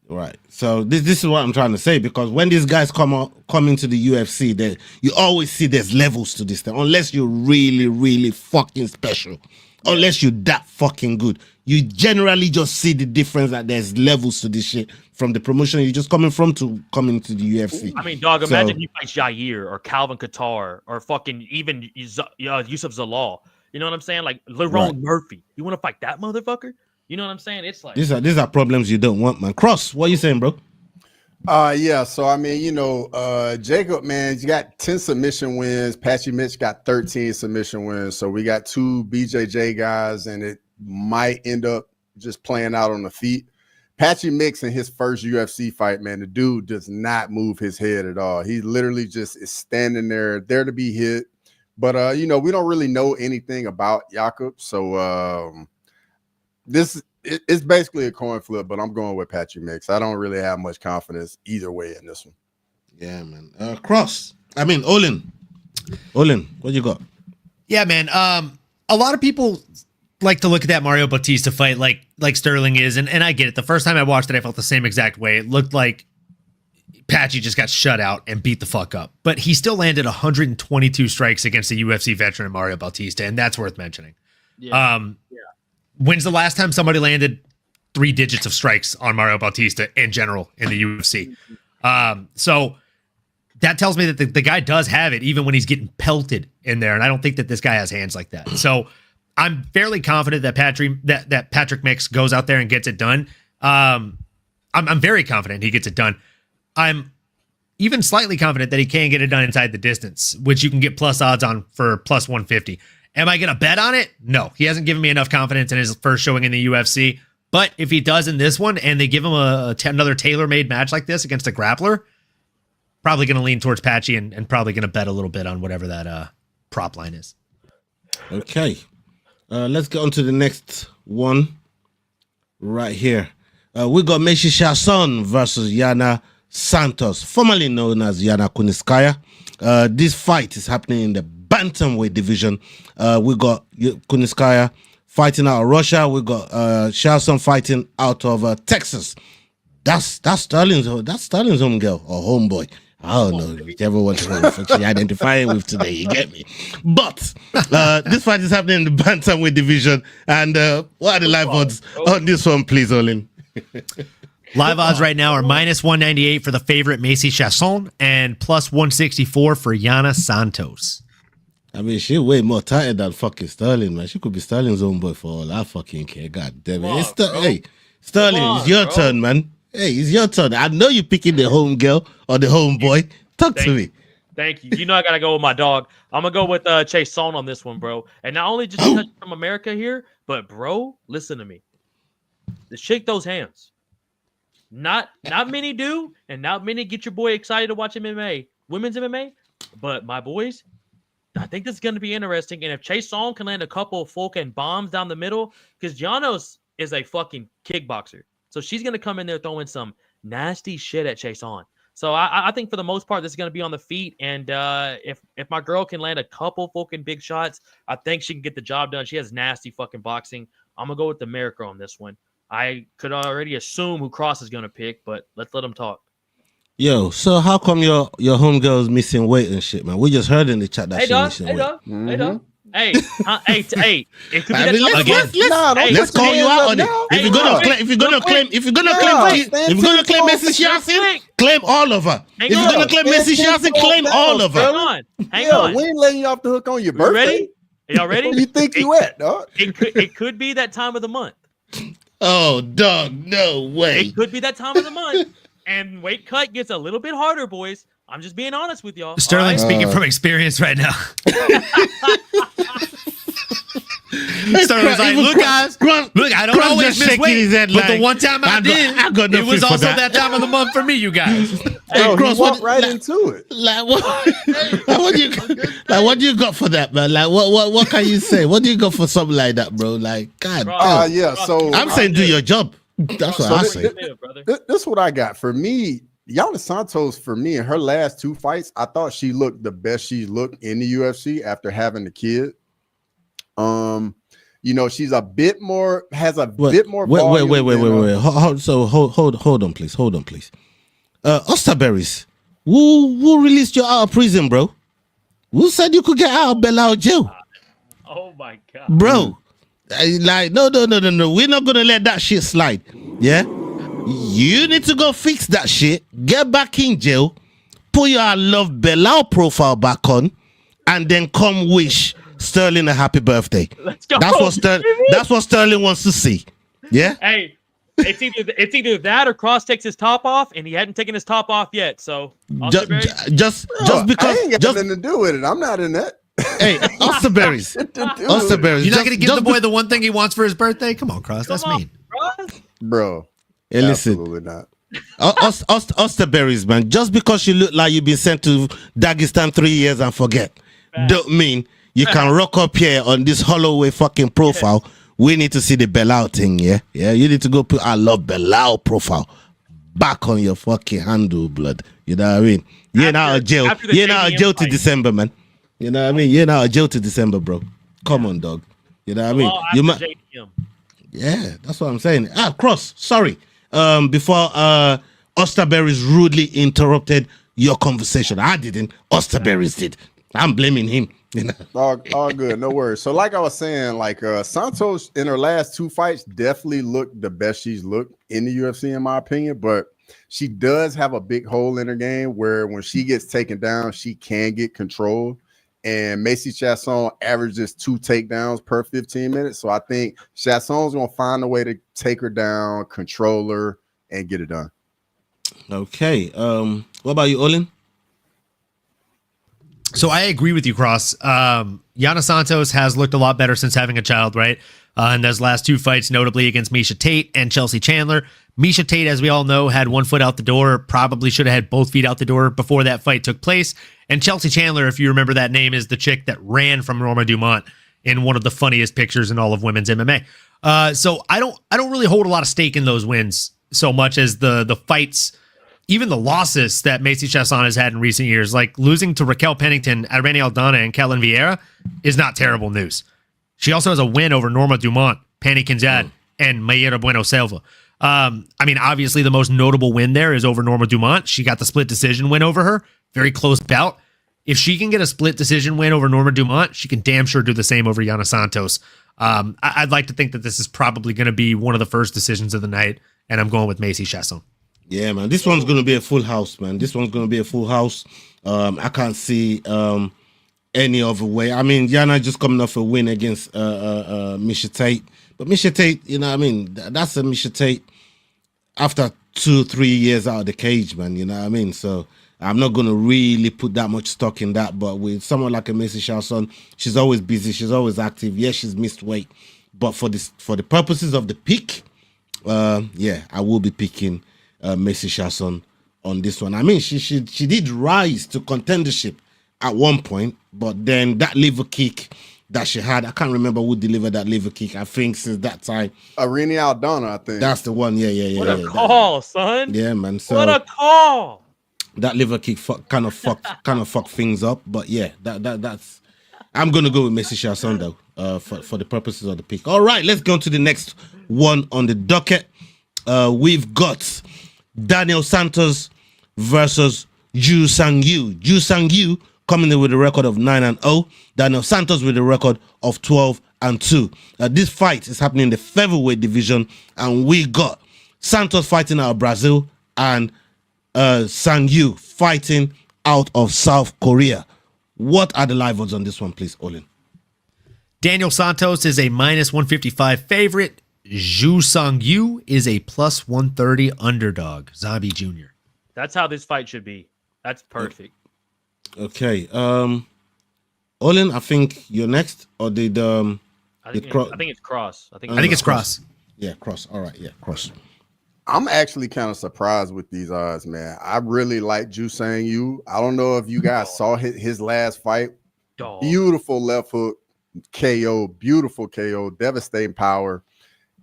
Right. So this is what I'm trying to say, because when these guys come into the UFC, you always see there's levels to this thing. Unless you're really, really fucking special, unless you're that fucking good, you generally just see the difference that there's levels to this shit from the promotion you're just coming from to coming to the UFC. I mean, dog, imagine he fights Jair or Calvin Qatar or fucking even Yusuf Zalal. You know what I'm saying? Like Lerone Murphy. You want to fight that motherfucker? You know what I'm saying? It's like these are problems you don't want, man. Cross, what are you saying, bro? Yeah. So I mean, Jacob, man, you got 10 submission wins. Patchy Mitch got 13 submission wins. So we got 2 BJJ guys, and it might end up just playing out on the feet. Patchy Mix in his first UFC fight, man, the dude does not move his head at all. He literally just is standing there to be hit. But we don't really know anything about Jakob, so it's basically a coin flip. But I'm going with Patchy Mix. I don't really have much confidence either way in this one. Yeah, man. Olin, what you got? Yeah, man. A lot of people like to look at that Mario Bautista fight like Sterling is, and I get it. The first time I watched it, I felt the same exact way. It looked like Patchy just got shut out and beat the fuck up. But he still landed 122 strikes against the UFC veteran Mario Bautista, and that's worth mentioning. yeah. When's the last time somebody landed 3 digits of strikes on Mario Bautista in general in the UFC? So that tells me that the guy does have it, even when he's getting pelted in there. And I don't think that this guy has hands like that. So I'm fairly confident that Patrick Mix goes out there and gets it done. I'm very confident he gets it done. I'm even slightly confident that he can get it done inside the distance, which you can get plus odds on for plus 150. Am I going to bet on it? No, he hasn't given me enough confidence in his first showing in the UFC. But if he does in this one and they give him another tailor-made match like this against a grappler, probably going to lean towards Patchy and probably going to bet a little bit on whatever that prop line is. Okay. Let's get on to the next one right here. We got Meshi Chasson versus Yana Santos, formerly known as Yana Kuniskaya. This fight is happening in the bantamweight division. We got Kuniskaya fighting out of Russia. We got Chasson fighting out of Texas. That's Sterling's home girl or homeboy. I don't know, whichever one she identifying with today, you get me. But this fight is happening in the bantamweight division. And what are the live odds on this one, please, Olin? Live odds right now are minus 198 for the favorite Macy Chasson and plus 164 for Yana Santos. I mean, she's way more tighter than fucking Sterling, man. She could be Sterling's own boy for all I fucking care. God damn it. Hey, Sterling, it's your turn, man. Hey, it's your turn. I know you're picking the home girl or the home boy. Talk to me. Thank you. You know I gotta go with my dog. I'm gonna go with Chase Song on this one, bro. And not only just because from America here, but bro, listen to me. Just shake those hands. Not many do, and not many get your boy excited to watch MMA, women's MMA. But my boys, I think this is going to be interesting. And if Chase Song can land a couple of fucking bombs down the middle, because Giannos is a fucking kickboxer. So she's going to come in there throwing some nasty shit at Chase Song. So I think for the most part, this is going to be on the feet. And if my girl can land a couple fucking big shots, I think she can get the job done. She has nasty fucking boxing. I'm going to go with America on this one. I could already assume who Cross is going to pick, but let's let him talk. Yo, so how come your homegirl's missing weight and shit, man? We just heard in the chat that she's missing weight. Hey, dog. Hey, it could be let's call you out on it. If you're gonna claim Messi Chasson, claim all of her. If you're gonna claim Messi Chasson, claim all of her. Hang on. We ain't letting you off the hook on your birthday. Ready? Y'all ready? Where you think you at, dog? It could be that time of the month. Oh, dog, no way. It could be that time of the month, and weight cut gets a little bit harder, boys. I'm just being honest with y'all. Sterling speaking from experience right now. Sterling was like, look, guys, look, I don't always miss weight, but the one time I did, it was also that time of the month for me, you guys. Hey, Cross, walked right into it. Like what do you got for that, man? Like what can you say? What do you got for something like that, bro? Like, God. Yeah. So I'm saying do your job. That's what I say. This is what I got for me. Yana Santos, for me, in her last 2 fights, I thought she looked the best she's looked in the UFC after having the kid. You know, she's a bit more, bit more. Wait. Hold on, please. Osterberries, who released you out of prison, bro? Who said you could get out of Belao jail? Oh my God, bro! Like, no. We're not gonna let that shit slide. Yeah, you need to go fix that shit. Get back in jail. Put your I love Belao profile back on, and then come wish Sterling a happy birthday. Let's go. That's what Sterling wants to see. Yeah. Hey, it's either that or Cross takes his top off, and he hadn't taken his top off yet. So just because I ain't got nothing to do with it. I'm not in that. Hey, Osterberries. You're not gonna give the boy the one thing he wants for his birthday? Come on, Cross. That's mean, bro. Hey, listen. Absolutely not. Osterberries, man. Just because you look like you've been sent to Dagestan 3 years and forget, don't mean you can rock up here on this Holloway fucking profile. We need to see the Belao thing, yeah? Yeah, you need to go put I love Belao profile back on your fucking handle, blood. You know what I mean? You're not out of jail. You're not out of jail to December, man. You know what I mean? You're not out of jail to December, bro. Come on, dog. You know what I mean? You might. Yeah, that's what I'm saying. Cross, sorry. Before Osterberries rudely interrupted your conversation. I didn't. Osterberries did. I'm blaming him. You know? all good, no worries. So like I was saying, like Santos in her last 2 fights definitely looked the best she's looked in the UFC, in my opinion, but she does have a big hole in her game where when she gets taken down, she can get control. And Macy Chasson averages 2 takedowns per 15 minutes. So I think Chasson's gonna find a way to take her down, control her, and get it done. Okay. What about you, Olin? So I agree with you, Cross. Yana Santos has looked a lot better since having a child, right? In those last 2 fights, notably against Miesha Tate and Chelsea Chandler. Miesha Tate, as we all know, had 1 foot out the door, probably should have had both feet out the door before that fight took place. And Chelsea Chandler, if you remember that name, is the chick that ran from Norma Dumont in one of the funniest pictures in all of women's MMA. So I don't really hold a lot of stake in those wins so much as the fights, even the losses that Macy Chasson has had in recent years, like losing to Raquel Pennington, Irene Aldana, and Kellen Vieira is not terrible news. She also has a win over Norma Dumont, Pani Kinzad, and Mayra Bueno Selva. I mean, obviously the most notable win there is over Norma Dumont. She got the split decision win over her. Very close bout. If she can get a split decision win over Norma Dumont, she can damn sure do the same over Yana Santos. I'd like to think that this is probably going to be one of the first decisions of the night, and I'm going with Macy Chasson. Yeah, man. This one's going to be a full house, man. This one's going to be a full house. I can't see any other way. I mean, Yana just coming off a win against Miesha Tate. But Miesha Tate, you know what I mean? That's a Miesha Tate after 2-3 years out of the cage, man. You know what I mean? So I'm not going to really put that much stock in that. But with someone like a Macy Chasson, she's always busy. She's always active. Yes, she's missed weight. But for the purposes of the pick, yeah, I will be picking Macy Chasson on this one. I mean, she did rise to contendership at one point, but then that liver kick that she had, I can't remember who delivered that liver kick. I think since that time, Irene Aldana, I think that's the one. Yeah. What a call, son! Yeah, man. So what a call! That liver kick kind of fucked things up. But yeah, that's. I'm gonna go with Macy Chasson though, for the purposes of the pick. All right, let's go on to the next one on the docket. We've got Daniel Santos versus Ju Sang-yu. Ju Sang-yu coming in with a record of 9-0. Daniel Santos with a record of 12-2. This fight is happening in the featherweight division, and we got Santos fighting out of Brazil and Sang-yu fighting out of South Korea. What are the live odds on this one, please, Olin? Daniel Santos is a -155 favorite. Ju Sang-yu is a +130 underdog. Zombie Jr. That's how this fight should be. That's perfect. Okay. Olin, I think you're next. Or did I think it's Cross. I think it's Cross. Yeah, Cross. All right, yeah, Cross. I'm actually kind of surprised with these odds, man. I really like Jusang Yu. I don't know if you guys saw his last fight. Beautiful left hook KO, beautiful KO, devastating power.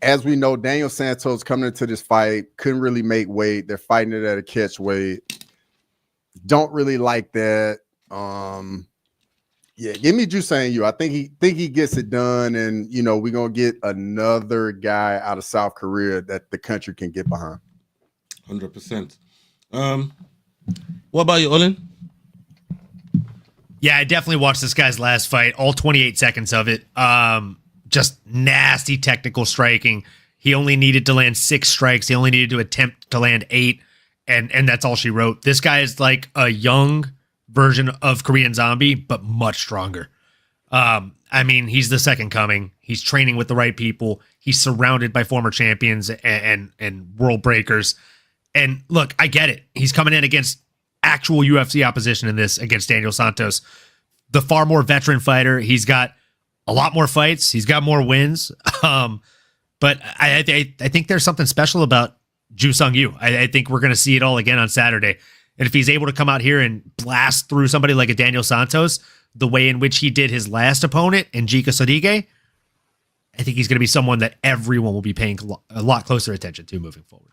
As we know, Daniel Santos coming into this fight couldn't really make weight. They're fighting it at a catch weight. Don't really like that. Yeah, give me Jusang Yu. I think he gets it done, and we're gonna get another guy out of South Korea that the country can get behind. 100%. What about you, Olin? Yeah, I definitely watched this guy's last fight, all 28 seconds of it. Just nasty technical striking. He only needed to land 6 strikes. He only needed to attempt to land 8, and that's all she wrote. This guy is like a young version of Korean Zombie, but much stronger. I mean, he's the second coming. He's training with the right people. He's surrounded by former champions and world breakers. And look, I get it. He's coming in against actual UFC opposition in this against Daniel Santos, the far more veteran fighter. He's got a lot more fights. He's got more wins. But I think there's something special about Jusang Yu. I think we're going to see it all again on Saturday. And if he's able to come out here and blast through somebody like a Daniel Santos, the way in which he did his last opponent, Njika Sodige, I think he's going to be someone that everyone will be paying a lot closer attention to moving forward.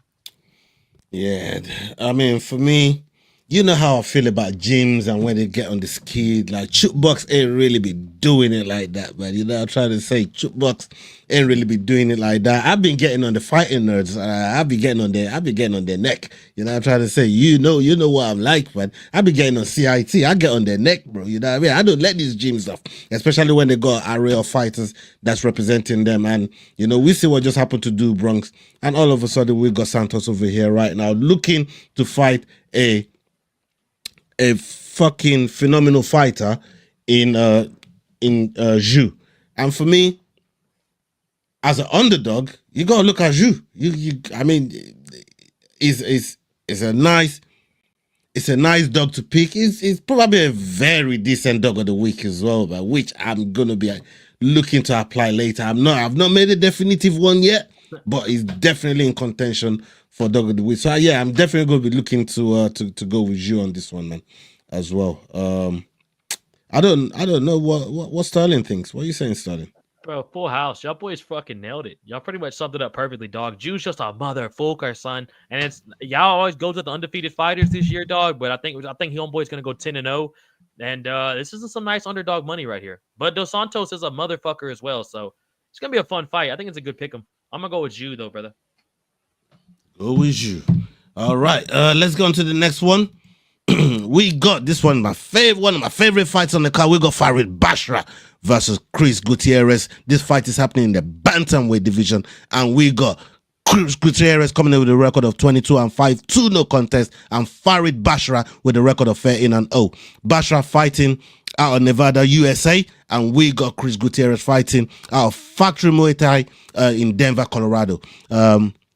Yeah, I mean, for me, you know how I feel about gyms and when they get on the skid. Like, Chukebox ain't really be doing it like that, man. I'm trying to say Chukebox ain't really be doing it like that. I've been getting on the fighting nerds. I've been getting on their neck. I'm trying to say, you know what I'm like, man. I've been getting on CIT. I get on their neck, bro. You know what I mean? I don't let these gyms off, especially when they got an array of fighters that's representing them. And, we see what just happened to Do Bronx. And all of a sudden, we got Santos over here right now looking to fight a fucking phenomenal fighter in Zhu. And for me, as an underdog, you gotta look at Zhu. I mean, it's a nice dog to pick. It's probably a very decent dog of the week as well, but which I'm gonna be looking to apply later. I've not made a definitive one yet, but it's definitely in contention for dog of the week. So yeah, I'm definitely going to be looking to go with you on this one, man, as well. I don't know what Sterling thinks. What are you saying, Sterling? Bro, full house. Y'all boys fucking nailed it. Y'all pretty much summed it up perfectly, dog. Juice just a motherfucker, son. And it's y'all always go to the undefeated fighters this year, dog. But I think homeboy's gonna go 10-0. And this is some nice underdog money right here. But Dos Santos is a motherfucker as well. So it's gonna be a fun fight. I think it's a good pick 'em. I'm gonna go with you though, brother. Go with you. All right. Let's go on to the next one. We got this one, one of my favorite fights on the card. We got Farid Basra versus Chris Gutierrez. This fight is happening in the bantamweight division, and we got Chris Gutierrez coming in with a record of 22-5, 2 no contest, and Farid Basra with a record of 13-0. Basra fighting out of Nevada, USA, and we got Chris Gutierrez fighting out of Factory Muay Thai in Denver, Colorado.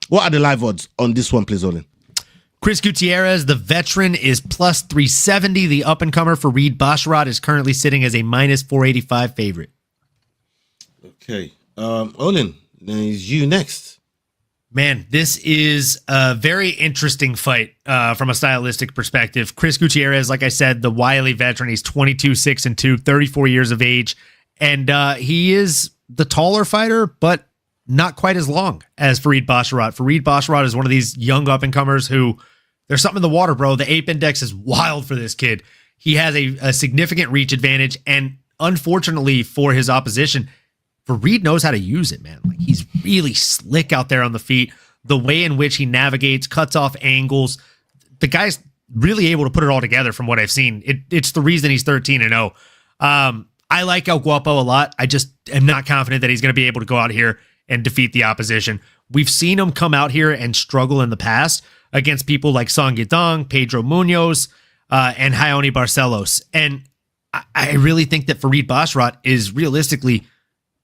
What are the live odds on this one, please, Olin? Chris Gutierrez, the veteran, is plus 370. The up-and-comer for Farid Basra is currently sitting as a minus 485 favorite. Okay. Olin, then it's you next. Man, this is a very interesting fight from a stylistic perspective. Chris Gutierrez, like I said, the wily veteran, he's 22-6-2, 34 years of age, and he is the taller fighter, but not quite as long as Farid Basra. Farid Basra is one of these young up-and-comers who, there's something in the water, bro. The ape index is wild for this kid. He has a significant reach advantage, and unfortunately for his opposition, Farid knows how to use it, man. Like, he's really slick out there on the feet. The way in which he navigates, cuts off angles, the guy's really able to put it all together from what I've seen. It's the reason he's 13-0. I like El Guapo a lot. I just am not confident that he's going to be able to go out here and defeat the opposition. We've seen him come out here and struggle in the past against people like Song Yadong, Pedro Munoz, and Hayoni Barcelos. And I really think that Farid Basra is realistically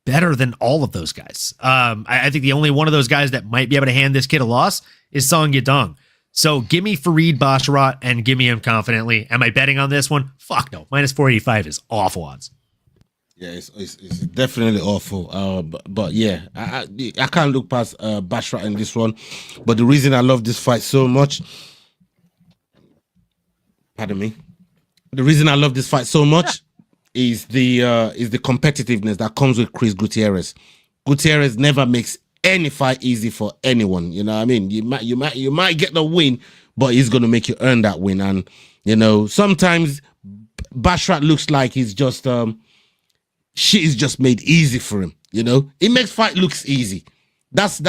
better than all of those guys. I think the only one of those guys that might be able to hand this kid a loss is Song Yadong. So give me Farid Basra and give me him confidently. Am I betting on this one? Fuck no. Minus 485 is awful odds. Yeah, it's definitely awful. But yeah, I can't look past Bashrat in this one. But the reason I love this fight so much, pardon me, the reason I love this fight so much is the competitiveness that comes with Chris Gutierrez. Gutierrez never makes any fight easy for anyone. You know what I mean? You might get the win, but he's gonna make you earn that win. And you know, sometimes Bashrat looks like he's just shit is just made easy for him. You know, he makes fight looks easy. That's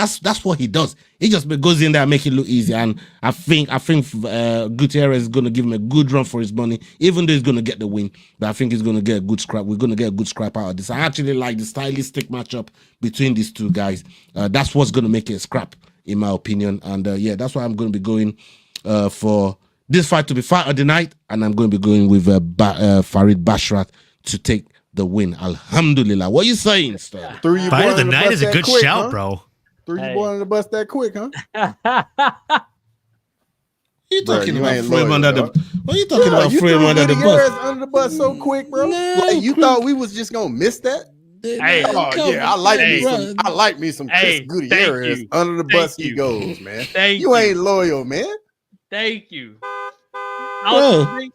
what he does. He just goes in there and make it look easy. And I think Gutierrez is gonna give him a good run for his money, even though he's gonna get the win. But I think he's gonna get a good scrap. We're gonna get a good scrap out of this. I actually like the stylistic matchup between these two guys. That's what's gonna make it a scrap, in my opinion. And yeah, that's why I'm gonna be going for this fight to be fight of the night, and I'm going to be going with Farid Bashrat to take the win. Alhamdulillah. What are you saying, Star? Fight of the night is a good shout, bro. Threw you boy under the bus that quick, huh? You talking about frame under the? What are you talking about? Frame under the bus? Under the bus so quick, bro. Like, you thought we was just gonna miss that? Hey, I like me some Chris Gutierrez. Under the bus he goes, man. You ain't loyal, man. Thank you. I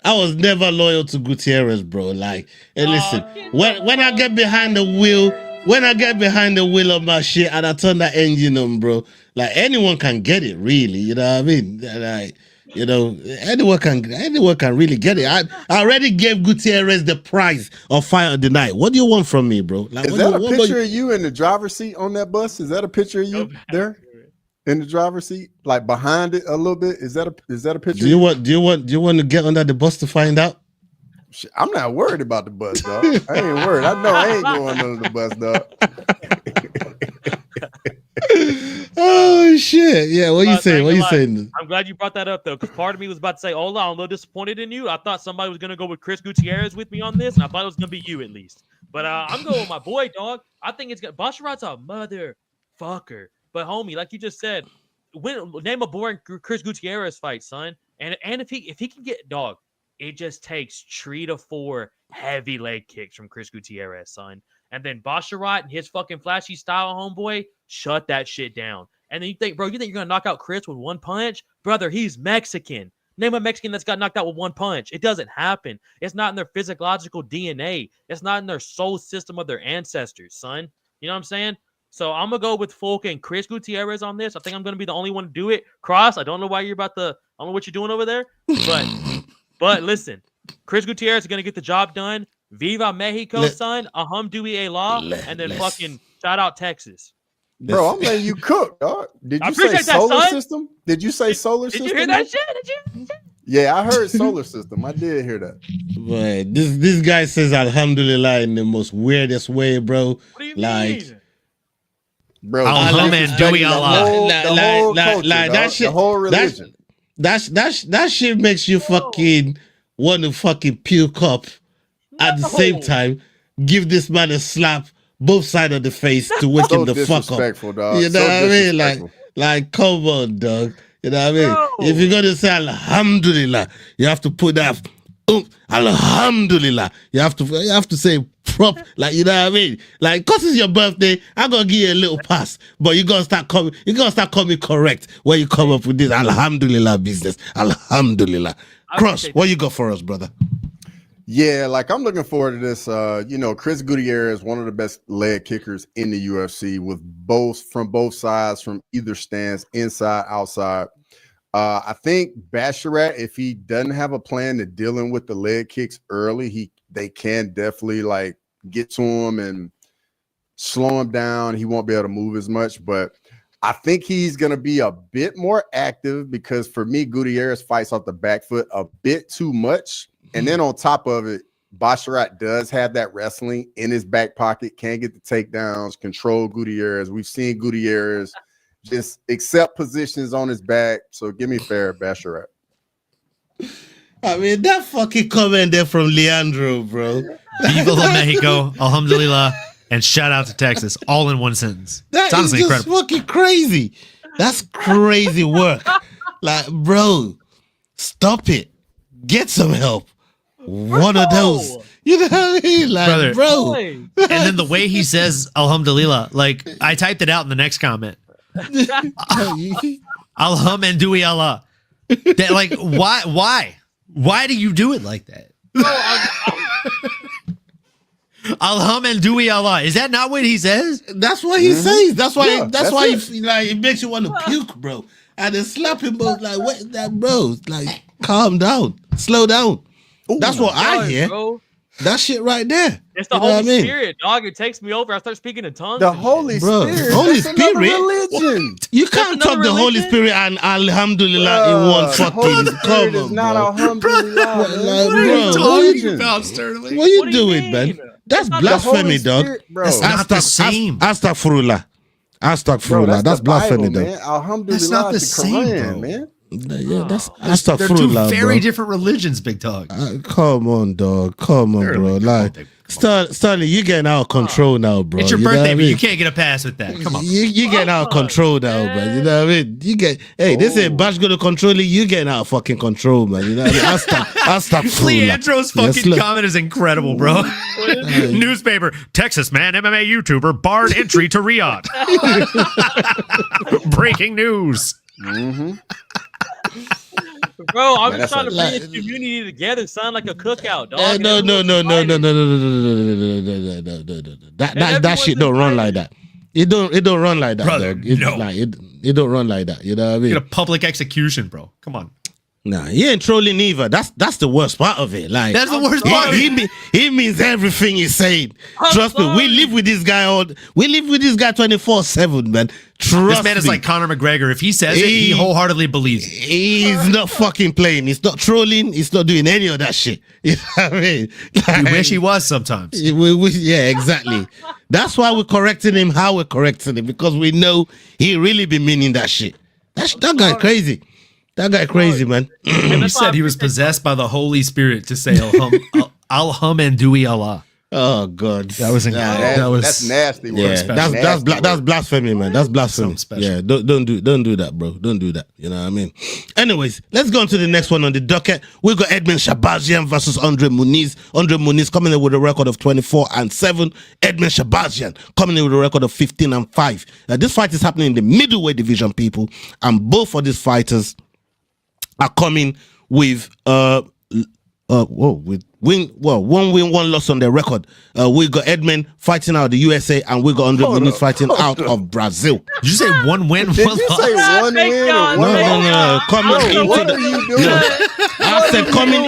was never loyal to Gutierrez, bro. Like, hey, listen, when I get behind the wheel of my shit and I turn that engine on, bro, like anyone can get it, really. You know what I mean? Like, you know, anyone can really get it. I already gave Gutierrez the prize of fight of the night. What do you want from me, bro? Like, is that a picture of you in the driver's seat on that bus? Is that a picture of you there in the driver's seat, like behind it a little bit? Is that a picture? Do you want to get under the bus to find out? I'm not worried about the bus, dog. I ain't worried. I know I ain't going under the bus, dog. Oh shit! Yeah, what are you saying? What are you saying? I'm glad you brought that up though, because part of me was about to say, "Ola, I'm a little disappointed in you. I thought somebody was gonna go with Chris Gutierrez with me on this, and I thought it was gonna be you at least." But I'm going with my boy, dog. I think it's gonna. Basharat's a motherfucker. But homie, like you just said, name a boring Chris Gutierrez fight, son. And if he can get dog, it just takes 3 to 4 heavy leg kicks from Chris Gutierrez, son. And then Basharat and his fucking flashy style, homeboy, shut that shit down. And then you think you're gonna knock out Chris with one punch? Brother, he's Mexican. Name a Mexican that's got knocked out with one punch. It doesn't happen. It's not in their physiological DNA. It's not in their soul system of their ancestors, son. You know what I'm saying? So I'm gonna go with Folk and Chris Gutierrez on this. I think I'm gonna be the only one to do it. Cross, I don't know why you're I don't know what you're doing over there, but listen, Chris Gutierrez is gonna get the job done. Viva Mexico, son. Alhamdulillah, and then fucking shout out Texas. Bro, I'm letting you cook, dog. Did you say solar system? Did you say solar system? Did you hear that shit? Did you? Yeah, I heard solar system. I did hear that. But this guy says Alhamdulillah in the most weirdest way, bro. What do you mean? Bro, that shit, the whole religion. That shit makes you fucking want to fucking puke up. At the same time, give this man a slap both sides of the face to wake him the fuck up. Dog. You know what I mean? Like, come on, dog. You know what I mean? No. If you're gonna say Alhamdulillah, you have to put that Alhamdulillah. You have to say prop, like, you know what I mean? Like, cause it's your birthday, I'm gonna give you a little pass, but you're gonna start coming correct when you come up with this Alhamdulillah business. Alhamdulillah. Cross, what you got for us, brother? Yeah, like I'm looking forward to this. Chris Gutierrez, one of the best leg kickers in the UFC, with from both sides, from either stance, inside, outside. I think Basharat, if he doesn't have a plan to dealing with the leg kicks early, they can definitely like get to him and slow him down. He won't be able to move as much, but I think he's going to be a bit more active, because for me, Gutierrez fights off the back foot a bit too much. And then on top of it, Basharat does have that wrestling in his back pocket, can get the takedowns, control Gutierrez. We've seen Gutierrez just accept positions on his back. So give me fair, Basharat. I mean, that fucking comment there from Leandro, bro. Viva Mexico, Alhamdulillah, and shout out to Texas, all in one sentence. That is just incredible. Fucking crazy. That's crazy work. Like, bro, stop it. Get some help. One of those. You know what I mean? Like, Brother. bro. And then the way he says Alhamdulillah, like I typed it out in the next comment. Alhamdulillah. That, like, why? Why do you do it like that? Alhamdulillah. Is that not what he says? That's what he says. That's why. That's why it makes you want to puke, bro. And then slap him, bro. Like, what is that, bro? Like, calm down, slow down. Ooh, that's what I hear. Bro. That shit right there. It's the Holy Spirit, dog. It takes me over. I start speaking in tongues. The Holy Spirit. Holy Spirit. Religion. You can't talk the Holy Spirit and Alhamdulillah in one fucking. Come on, not Alhamdulillah. Like, what are you talking about, Sterling? What are you doing, man? That's blasphemy, dog. That's not the same. Astaghfirullah. That's blasphemy, dog. Alhamdulillah. That's not the same, bro. Man. Yeah, that's they're two very different religions, big dog. Come on, dog. Come on, bro. Like, Stanley, you getting out of control now, bro. It's your birthday, but you can't get a pass with that. Come on. You getting out of control now, man. You know what I mean? This ain't Bash gonna control you. You getting out of fucking control, man. You know what I mean? I'll stop Leandro's fucking comment is incredible, bro. Newspaper, Texas man, MMA YouTuber, barred entry to Riyadh. Breaking news. Mm-hmm. Bro, I'm just trying to bring this community together. Sound like a cookout, dog. No. That shit don't run like that. It don't run like that, brother. Dog. It don't run like that. You know what I mean? Get a public execution, bro. Come on. Nah, he ain't trolling either. That's the worst part of it. Like, that's the worst part. He means everything he's saying. Trust me, we live with this guy 24/7, man. Trust this man is like Conor McGregor. If he says it, he wholeheartedly believes it. He's not fucking playing. He's not trolling. He's not doing any of that shit. You know what I mean? Like, we wish he was sometimes. Yeah, exactly. That's why we're correcting him. How we're correcting him, because we know he really be meaning that shit. That guy crazy. That guy crazy, man. He said he was possessed by the Holy Spirit to say Alhamdulillah. Oh God, that's nasty. Yeah, that's blasphemy, man. That's blasphemy. Yeah, don't do that, bro. Don't do that. You know what I mean? Anyways, let's go on to the next one on the docket. We got Edmund Shabazian versus Andre Muniz. Andre Muniz coming in with a record of 24-7. Edmund Shabazian coming in with a record of 15-5. This fight is happening in the middleweight division, people, and both of these fighters are coming with one win, one loss on their record. We got Edmund fighting out of the USA, and we got Andre Muniz fighting out of Brazil. Did you say one win? Did you say one win? No. I said coming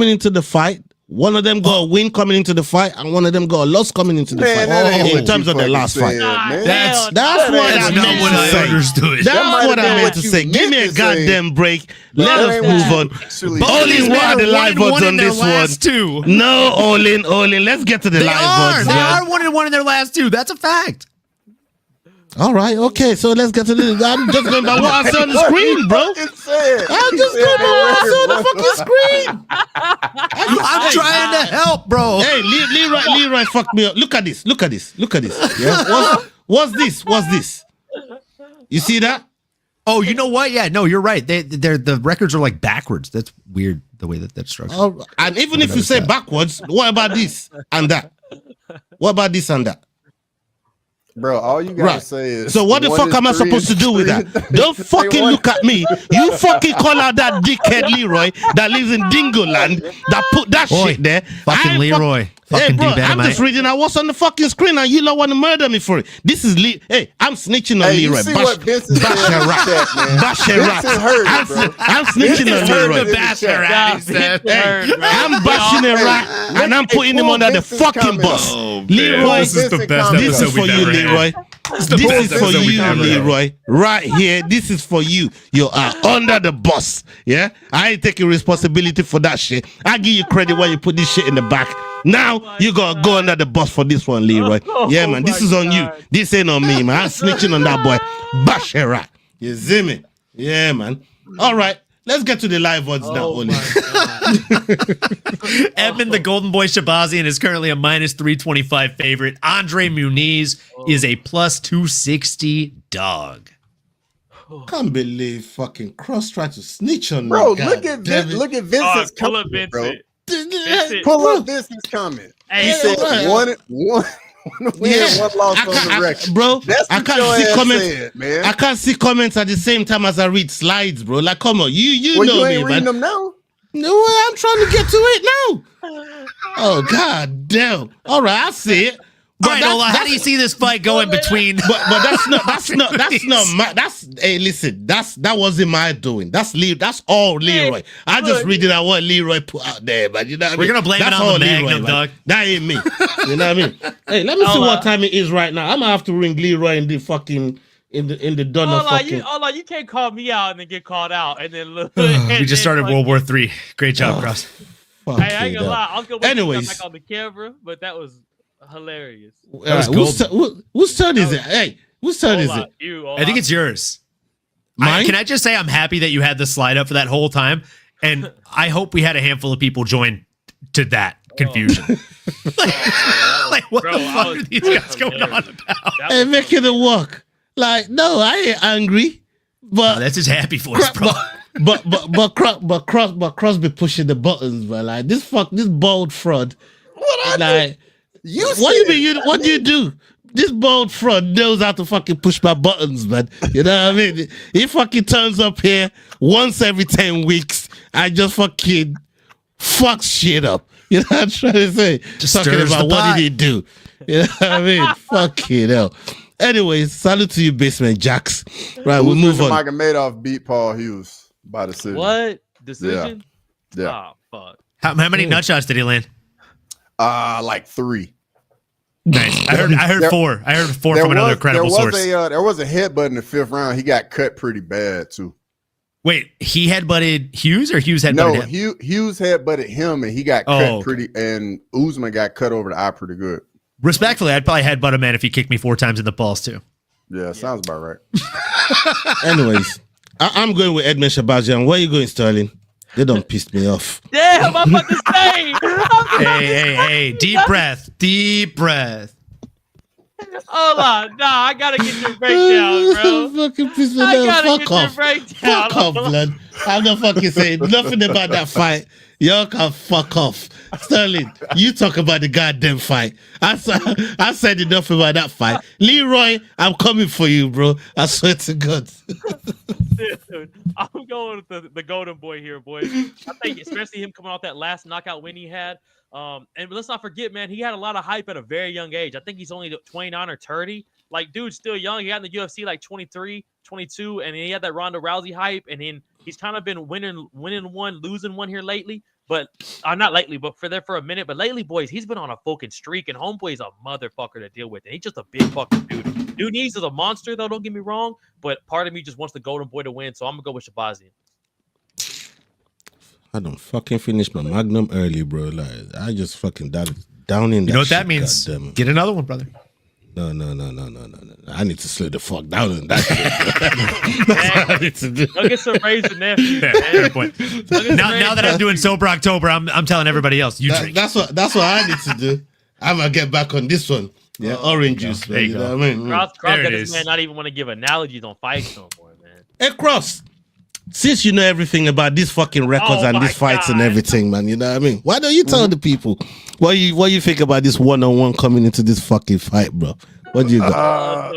into the fight. One of them got a win coming into the fight, and one of them got a loss coming into the fight. In terms of the last fight. That's what I understood. That's what I meant to say. Give me a goddamn break. Let us move on. Olin, what are the live odds on this one? No, Olin. Let's get to the live odds. They are 1-1 in their last two. That's a fact. All right, okay, so let's get to this. I'm just going by what I saw on the screen, bro. I'm just going by what I saw on the fucking screen. I'm trying to help, bro. Hey, Leroy fucked me up. Look at this. Yeah. What's this? You see that? Oh, you know what? Yeah, no, you're right. The records are like backwards. That's weird, the way that's structured. And even if you say backwards, what about this and that? What about this and that? Bro, all you gotta say is. So what the fuck am I supposed to do with that? Don't fucking look at me. You fucking call out that dickhead Leroy that lives in Dingoland that put that shit there. Fucking Leroy. Hey, bro, I'm just reading out what's on the fucking screen, and you don't want to murder me for it. This is Hey, I'm snitching on Leroy. I'm snitching on Leroy. I'm bashing a rat, and I'm putting him under the fucking bus. Leroy, this is the best this is for you, Leroy. This is for you, Leroy. Right here, this is for you. You are under the bus. Yeah, I ain't taking responsibility for that shit. I give you credit when you put this shit in the back. Now you gotta go under the bus for this one, Leroy. Yeah, man, this is on you. This ain't on me, man. I'm snitching on that boy. Bash a rat. You see me? Yeah, man. All right. Let's get to the live odds now, Oli. Edmund, the Golden Boy Shabazian, is currently a -325 favorite. Andre Muniz is a +260 dog. Can't believe fucking Cross tried to snitch on Bro, me. look at Vincent's pull up comment, bro. Vincent. Pull up Vincent's comment. Hey, He said one win, one loss on the record. Bro, That's I what can't your see ass comments. said, man. I can't see comments at the same time as I read slides, bro. Like, come on, you Well, know you me, ain't reading man. them now. No, I'm trying to get to it now. Oh god damn! All right, I see it. All right, Ola, how do you see this fight going between? But that's not my. Hey, listen, that wasn't my doing. That's all Leroy. I just read it out what Leroy put out there, but you know what I mean? We're gonna blame it That's on all the Leroy, Magnum, man. dog. That ain't me. You know what I mean? Hey, let me see what time it is right now. I'm gonna have to ring Leroy in the fucking in the donor fucking. You can't call me out and then get called out and then look. We just started World War III. Great job, Cross. Hey, I ain't gonna lie. I was gonna wait back on the camera, but that was hilarious. Whose turn is it? Hey, whose turn is it? I think it's yours. Mine? Can I just say I'm happy that you had the slide up for that whole time, and I hope we had a handful of people join to that confusion. Like what the fuck are these guys going on about? Hey, making it work. Like, no, I ain't angry, but that's his happy voice, bro. But Cross be pushing the buttons, but like this bald fraud. What do you do? This bald fraud knows how to fucking push my buttons, man. You know what I mean? He fucking turns up here once every 10 weeks. I just fucking fuck shit up. You know what I'm trying to say? Just talking stirs about the what pot. did he do? You know what I mean? Fucking hell. Anyways, salute to you, Basement Jacks. Right, we'll move on. Magomed beat Paul Hughes by decision. What? Decision? Yeah. Oh, fuck. How many nut shots did he land? Like 3. Nice. I heard 4. I heard 4 from another credible source. There was a headbutt in the 5th round. He got cut pretty bad too. Wait, he headbutted Hughes or Hughes headbutted him? No, Hughes headbutted him and he got cut pretty, and Usman got cut over the eye pretty good. Respectfully, I'd probably headbutt a man if he kicked me 4 times in the balls too. Yeah, sounds about right. Anyways, I'm going with Edmund Shabazian. Where are you going, Sterling? They don't piss me off. Damn, I'm about to say. Hey, deep breath. Hold on, I gotta get your breakdown, bro. Fucking piss me I off. gotta Fuck get your off. breakdown. Fuck off, blood. I'm not fucking saying nothing about that fight. Y'all can fuck off. Sterling, you talk about the goddamn fight. I said enough about that fight. Leroy, I'm coming for you, bro. I swear to God. Dude, I'm going with the golden boy here, boys. I think especially him coming off that last knockout win he had. And let's not forget, man, he had a lot of hype at a very young age. I think he's only 29 or 30. Like, dude's still young. He got in the UFC like 23, 22, and he had that Ronda Rousey hype. And then he's kind of been winning one, losing one here lately. But not lately, but for a minute. But lately, boys, he's been on a fucking streak, and Homeboy's a motherfucker to deal with. And he's just a big fucking dude. Dude needs is a monster, though. Don't get me wrong. But part of me just wants the golden boy to win, so I'm gonna go with Shabazian. I don't fucking finish my Magnum early, bro. Like, I just fucking down in that. You know what that shit, means? goddamn. Get another one, brother. No. I need to slow the fuck down on that shit. That's what I need to do. I'll get some razor nephew. Fair point. Now that I'm doing Sober October, I'm telling everybody else, you drink. That's what I need to do. I'm gonna get back on this one. Yeah, orange juice. There you know go. what I mean? Cross There got it this is. man not even want to give analogies on fights no more, man. Hey, Cross. Since you know everything about these fucking records and these fights and everything, man, you know what I mean? Why don't you tell the people what you think about this one-on-one coming into this fucking fight, bro? What do you got?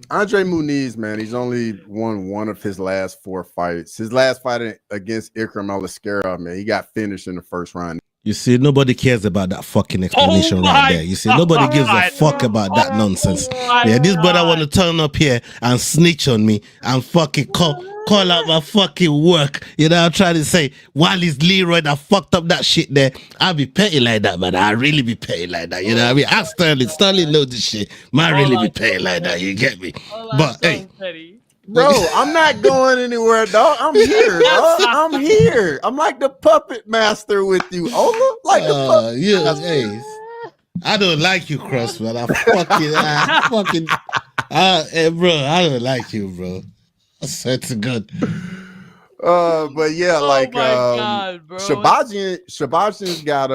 Andre Muniz, man, he's only won one of his last 4 fights. His last fight against Ikram Alaskara, man, he got finished in the 1st round. You see, nobody cares about that fucking explanation right there. You see, nobody gives a fuck about that nonsense. Yeah, this brother want to turn up here and snitch on me and fucking call out my fucking work. You know what I'm trying to say? While it's Leroy that fucked up that shit there, I'll be petty like that, man. I really be petty like that. You know what I mean? Ask Sterling. Sterling knows this shit. Man, really be petty like that. You get me? But, hey. Bro, I'm not going anywhere, dog. I'm here, dog. I'm here. I'm like the puppet master with you, Ola. Like the puppet master. Hey, I don't like you, Cross, man. Hey, bro, I don't like you, bro. I swear to God. But yeah, God, bro. Shabazian's got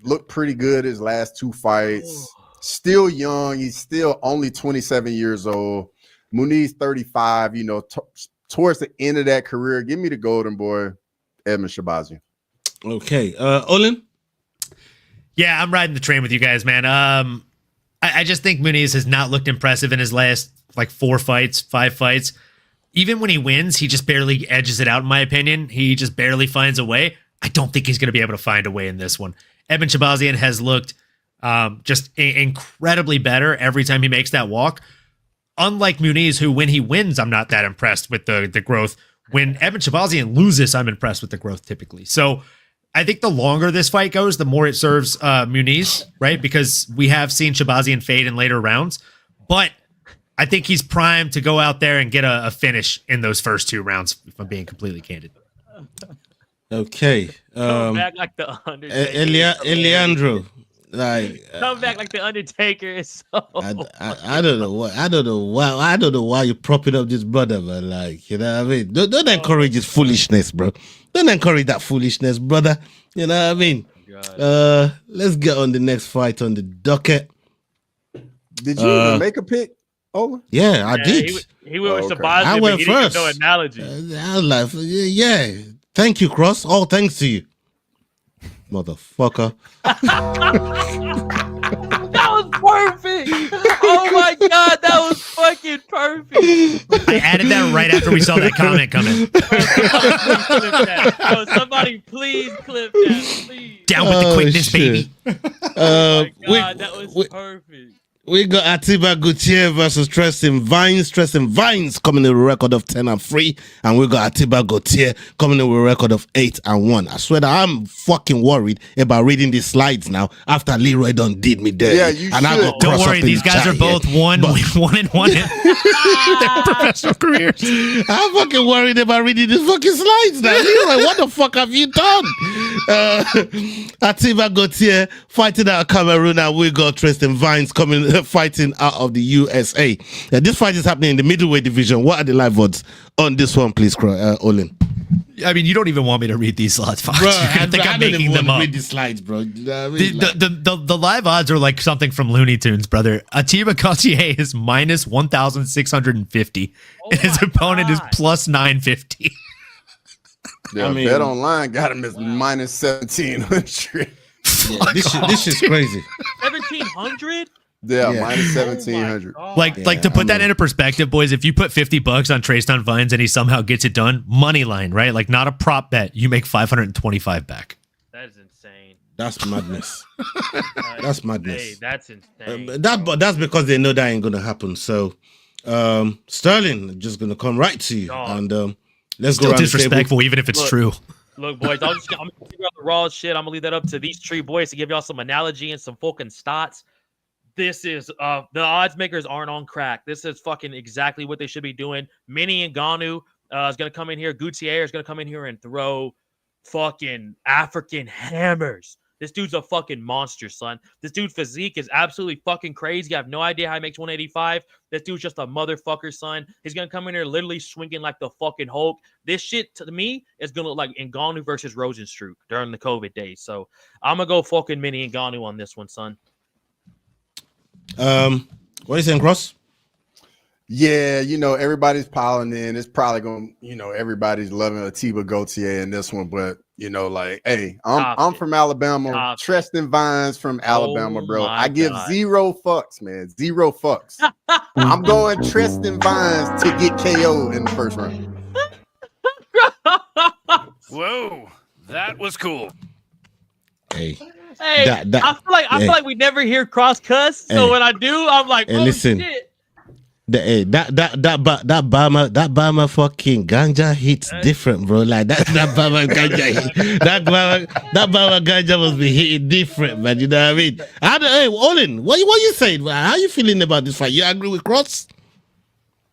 looked pretty good his last 2 fights. Still young. He's still only 27 years old. Muniz 35, towards the end of that career. Give me the golden boy, Edmund Shabazian. Okay. Olin? Yeah, I'm riding the train with you guys, man. I just think Muniz has not looked impressive in his last 5 fights. Even when he wins, he just barely edges it out, in my opinion. He just barely finds a way. I don't think he's going to be able to find a way in this one. Edmund Shabazian has looked just incredibly better every time he makes that walk. Unlike Muniz, who when he wins, I'm not that impressed with the growth. When Edmund Shabazian loses, I'm impressed with the growth typically. So I think the longer this fight goes, the more it serves Muniz, right? Because we have seen Shabazian fade in later rounds. But I think he's primed to go out there and get a finish in those first 2 rounds, if I'm being completely candid. Okay. Come back like the Undertaker. Eliandro. Come back like the Undertaker is so. I don't know why you're propping up this brother, man. You know what I mean? Don't encourage his foolishness, bro. Don't encourage that foolishness, brother. You know what I mean? Let's get on the next fight on the docket. Did you even make a pick? Oh, yeah, I did. He went with Shabazian, I went first. No analogy. I was like, yeah. Thank you, Cross. All thanks to you, motherfucker. That was perfect. Oh my god, that was fucking perfect. I added that right after we saw that comment coming. Somebody please clip that, please. Down with the quickness, baby. Oh my god, that was perfect. We got Atiba Gutierrez versus Tristan Vines. Tristan Vines coming in with a record of 10-3, and we got Atiba Gutierrez coming in with a record of 8-1. I swear that I'm fucking worried about reading these slides now after Leroy done did me there. Yeah, you should. Don't worry, these guys are both 1-1 in their professional careers. I'm fucking worried about reading these fucking slides now. Leroy, what the fuck have you done? Atiba Gutierrez fighting out of Cameroon, and we got Tristan Vines fighting out of the USA. This fight is happening in the middleweight division. What are the live odds on this one, please, Olin? I mean, you don't even want me to read these slides, Fox. Bro, I think I'm making them up. Read the slides, bro. You know what I mean? The live odds are like something from Looney Tunes, brother. Atiba Gutierrez is minus 1,650, and his opponent is plus 950. Yeah, Bet Online got him as minus 1,700. Yeah, this is crazy. 1,700? Yeah, minus 1,700. Like to put that into perspective, boys, if you put $50 on Tristan Vines and he somehow gets it done, money line, right? Like not a prop bet, you make 525 back. That is insane. That's madness. That's madness. Hey, that's insane. That's because they know that ain't gonna happen. So Sterling just gonna come right to you and let's Still go. disrespectful, even if it's true. Look, boys, I'm gonna figure out the raw shit. I'm gonna leave that up to these 3 boys to give y'all some analogy and some fucking stats. This is the odds makers aren't on crack. This is fucking exactly what they should be doing. Manny Ngannou is gonna come in here. Gutierrez is gonna come in here and throw fucking African hammers. This dude's a fucking monster, son. This dude's physique is absolutely fucking crazy. I have no idea how he makes 185. This dude's just a motherfucker, son. He's going to come in here literally swinging like the fucking Hulk. This shit, to me, is going to look like Ngannou versus Rosenstruck during the COVID days. So I'm going to go fucking Manny Ngannou on this one, son. What are you saying, Cross? Yeah, everybody's piling in. It's probably going to, everybody's loving Atiba Gutierrez in this one. But, hey, I'm from Alabama. Tristan Vines from Alabama, bro. I give 0 fucks, man. 0 fucks. I'm going Tristan Vines to get KO in the first round. Whoa, that was cool. Hey, I feel like we never hear cross cuss. So when I do, I'm like, listen. Shit. That Bama fucking ganja hits different, bro. Like that Bama ganja hit. That Bama ganja must be hitting different, man. You know what I mean? Hey, Olin, what you saying? How you feeling about this fight? You agree with Cross?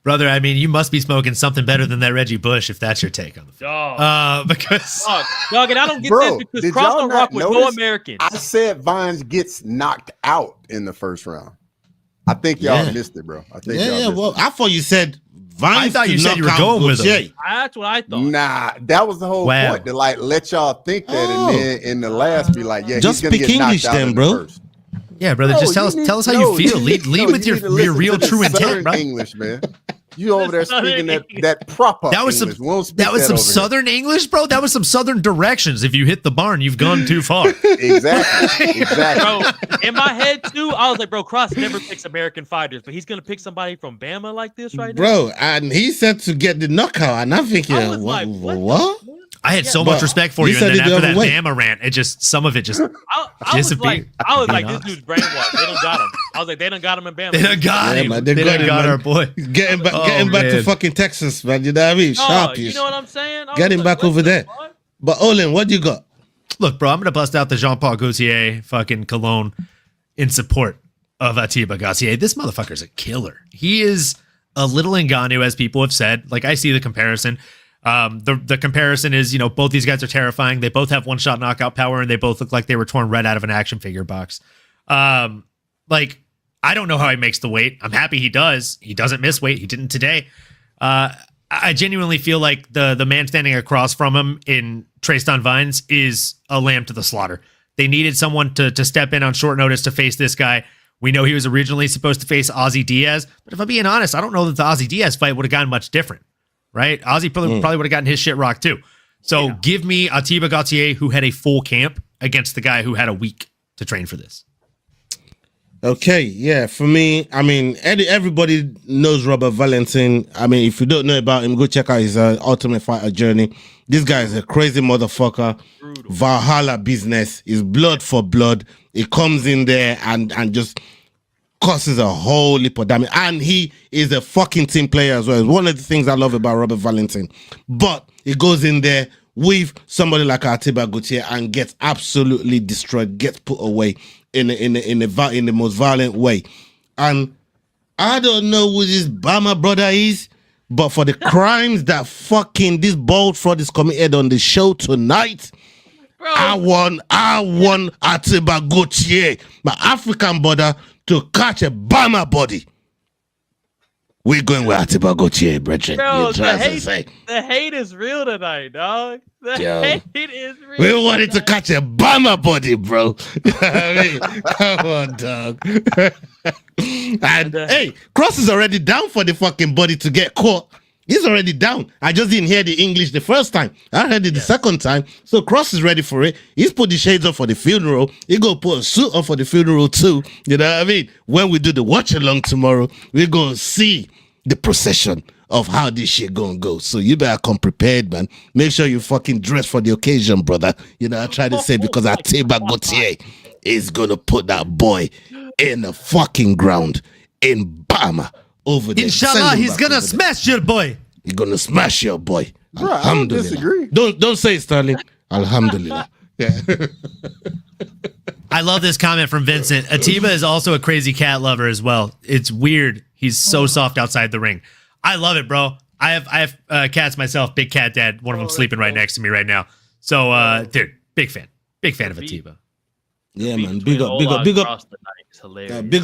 Brother, I mean, you must be smoking something better than that Reggie Bush if that's your take on the fight. Because dog, and I don't get this because Cross don't rock with no Americans. I said Vines gets knocked out in the first round. I think y'all missed it, bro. I think I thought you said Vines. I thought you said you were going with him. That's what I thought. Nah, that was the whole point to let y'all think that, and then in the last be like, just he's gonna speak get English knocked out then, in bro. The first. Yeah, brother, just tell us how you feel. Lead with your real true intent, bro. English, man. You over there speaking that proper That was English. that was some Southern English, bro. That was some Southern directions. If you hit the barn, you've gone too far. Exactly. Bro, in my head too, I was like, bro, Cross never picks American fighters, but he's gonna pick somebody from Bama like this right now. Bro, and he said to get the knockout, and I'm thinking, I was what? like, What? I had so much respect for you, and then after that Bama rant, some of it just disappeared. I was like, this dude's brainwashed. They don't got him. I was like, they don't got him in Bama. They done got him. Man, they done got our boy. Get him back to fucking Texas, man. You know what I mean? Sharpish. You know what I'm saying? Get him back over there. But Olin, what you got? Look, bro, I'm gonna bust out the Jean-Paul Gaultier fucking cologne in support of Atiba Gauthier. This motherfucker's a killer. He is a little Ngannou, as people have said. Like, I see the comparison. The comparison is, you know, both these guys are terrifying. They both have one-shot knockout power, and they both look like they were torn right out of an action figure box. Like, I don't know how he makes the weight. I'm happy he does. He doesn't miss weight. He didn't today. I genuinely feel like the man standing across from him in Tristan Vines is a lamb to the slaughter. They needed someone to step in on short notice to face this guy. We know he was originally supposed to face Ozzy Diaz, but if I'm being honest, I don't know that the Ozzy Diaz fight would have gotten much different, right? Ozzy probably would have gotten his shit rocked too. So give me Atiba Gauthier, who had a full camp, against the guy who had a week to train for this. Okay, yeah, for me, I mean, everybody knows Robert Valentin. I mean, if you don't know about him, go check out his Ultimate Fighter journey. This guy is a crazy motherfucker. Brutal. Valhalla business is blood for blood. He comes in there and just causes a whole heap of damage. And he is a fucking team player as well. It's one of the things I love about Robert Valentin. But he goes in there with somebody like Atiba Gauthier and gets absolutely destroyed, gets put away in the most violent way. And I don't know who this Bama brother is, but for the crimes that fucking this bald fraud is committed on the show tonight, bro, I want Atiba Gauthier, my African brother, to catch a Bama body. We're going with Atiba Gauthier, brethren. Bro, the hate is real tonight, dog. The hate is real. We wanted to catch a Bama body, bro. I mean, come on, dog. And hey, Cross is already down for the fucking body to get caught. He's already down. I just didn't hear the English the first time. I heard it the second time. So Cross is ready for it. He's put the shades on for the funeral. He gonna put a suit on for the funeral too. You know what I mean? When we do the watch along tomorrow, we're gonna see the procession of how this shit gonna go. So you better come prepared, man. Make sure you fucking dress for the occasion, brother. You know, I try to say because Atiba Gauthier is gonna put that boy in the fucking ground in Bama over there. Inshallah, he's gonna smash your boy. He's gonna smash your boy. Bro, I don't disagree. Don't say it, Sterling. Alhamdulillah. Yeah. I love this comment from Vincent. Atiba is also a crazy cat lover as well. It's weird. He's so soft outside the ring. I love it, bro. I have cats myself. Big cat dad. One of them sleeping right next to me right now. So, dude, big fan of Atiba. Yeah, man. Big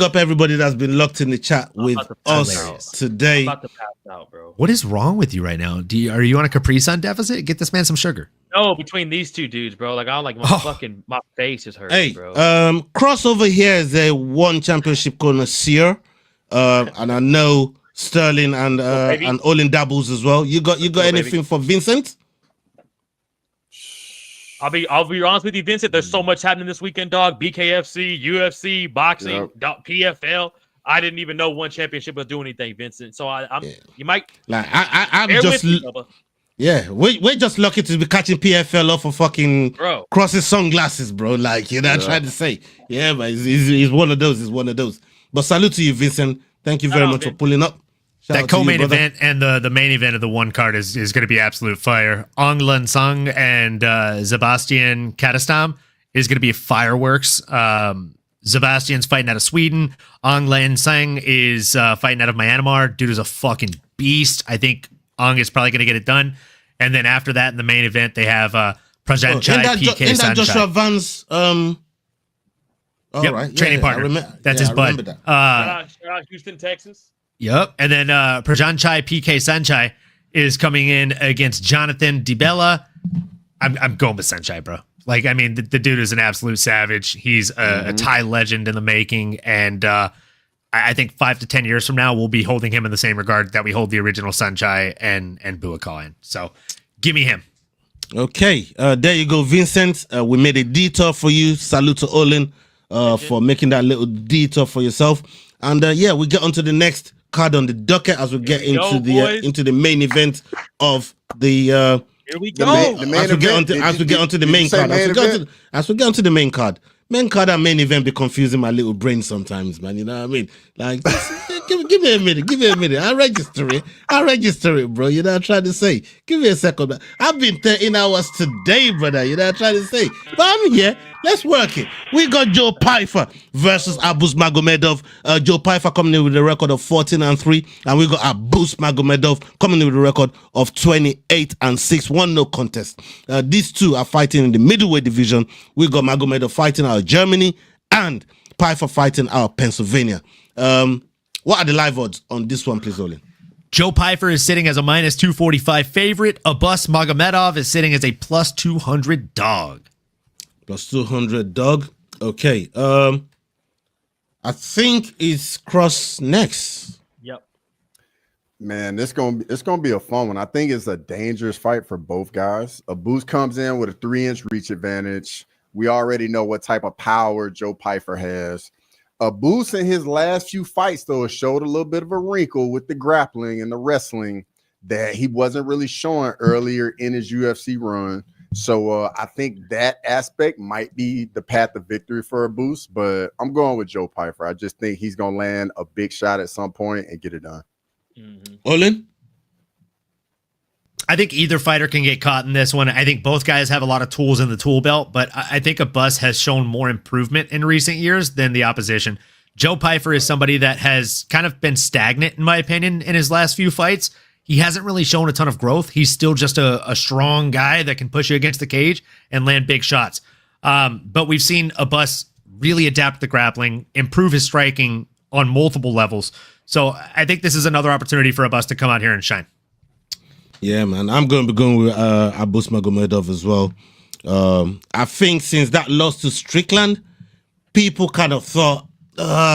up everybody that's been locked in the chat with us today. I'm about to pass out, bro. What is wrong with you right now? Are you on a Capri Sun deficit? Get this man some sugar. No, between these two dudes, bro. Like, I'm like, my face is hurting, hey, bro. Crossover here is a one championship connoisseur. And I know Sterling and Olin dabbles as well. You got anything for Vincent? I'll be honest with you, Vincent. There's so much happening this weekend, dog. BKFC, UFC, boxing, PFL. I didn't even know one championship was doing anything, Vincent. So you might like I'm just we're just lucky to be catching PFL off of fucking Cross's sunglasses, bro. Like, you know, I tried to say, yeah, but he's one of those. He's one of those. But salute to you, Vincent. Thank you very much for pulling up. That co-main event and the main event of the one card is going to be absolute fire. Ong Lun Sung and Sebastian Kadestam is going to be fireworks. Sebastian's fighting out of Sweden. Ong Lun Sung is fighting out of Myanmar. Dude is a fucking beast. I think Ong is probably going to get it done. And then after that, in the main event, they have Prajanchai PK Sanchai. That Joshua Vance right. Training partner. That's his bud. Houston, Texas. Yep. And then Prajanchai PK Sanchai is coming in against Jonathan DiBella. I'm going with Sanchai, bro. Like, I mean, the dude is an absolute savage. He's a Thai legend in the making. And I think 5 to 10 years from now, we'll be holding him in the same regard that we hold the original Sanchai and Buakaw in. So give me him. Okay, there you go, Vincent. We made a detour for you. Salute to Olin for making that little detour for yourself. And yeah, we get on to the next card on the docket as we get into the main event of the. Here we go. As we get onto the main card. As we get onto the main card. Main card and main event be confusing my little brain sometimes, man. You know what I mean? Like, give me a minute. I'll register it, bro. You know what I'm trying to say? Give me a second. I've been 13 hours today, brother. You know what I'm trying to say? But I'm here. Let's work it. We got Joe Pyfer versus Abus Magomedov. Joe Pyfer coming in with a record of 14-3, and we got Abus Magomedov coming in with a record of 28-6. 1-0 contest. These two are fighting in the middleweight division. We got Magomedov fighting out of Germany and Pyfer fighting out of Pennsylvania. What are the live odds on this one, please, Olin? Joe Pyfer is sitting as a minus 245 favorite. Abus Magomedov is sitting as a plus 200 dog. Plus 200 dog. Okay. I think it's Cross next. Yep. Man, it's gonna be a fun one. I think it's a dangerous fight for both guys. Abus comes in with a 3-inch reach advantage. We already know what type of power Joe Pyfer has. Abus in his last few fights, though, showed a little bit of a wrinkle with the grappling and the wrestling that he wasn't really showing earlier in his UFC run. So I think that aspect might be the path of victory for Abus, but I'm going with Joe Pyfer. I just think he's going to land a big shot at some point and get it done. Mm-hmm. Olin? I think either fighter can get caught in this one. I think both guys have a lot of tools in the tool belt, but I think Abus has shown more improvement in recent years than the opposition. Joe Pyfer is somebody that has kind of been stagnant, in my opinion, in his last few fights. He hasn't really shown a ton of growth. He's still just a strong guy that can push you against the cage and land big shots. But we've seen Abus really adapt the grappling, improve his striking on multiple levels. So I think this is another opportunity for Abus to come out here and shine. Yeah, man. I'm going to be going with Abus Magomedov as well. I think since that loss to Strickland, people kind of thought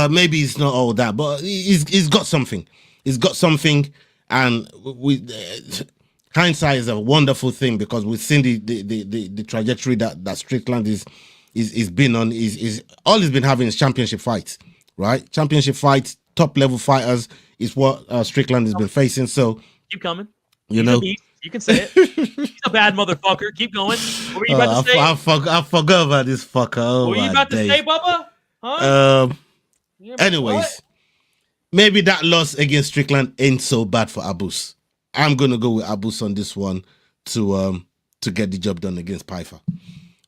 maybe it's not all that, but he's got something. He's got something. And hindsight is a wonderful thing because we've seen the trajectory that Strickland is been on. Is all he's been having is championship fights, right? Championship fights, top level fighters is what Strickland has been facing. So keep coming. You know, you can say it. He's a bad motherfucker. Keep going. What were you about to say? I forgot about this fucker. Oh, what were you about to say, Bubba? Huh? Anyways. Maybe that loss against Strickland ain't so bad for Abus. I'm gonna go with Abus on this one to get the job done against Pyfer.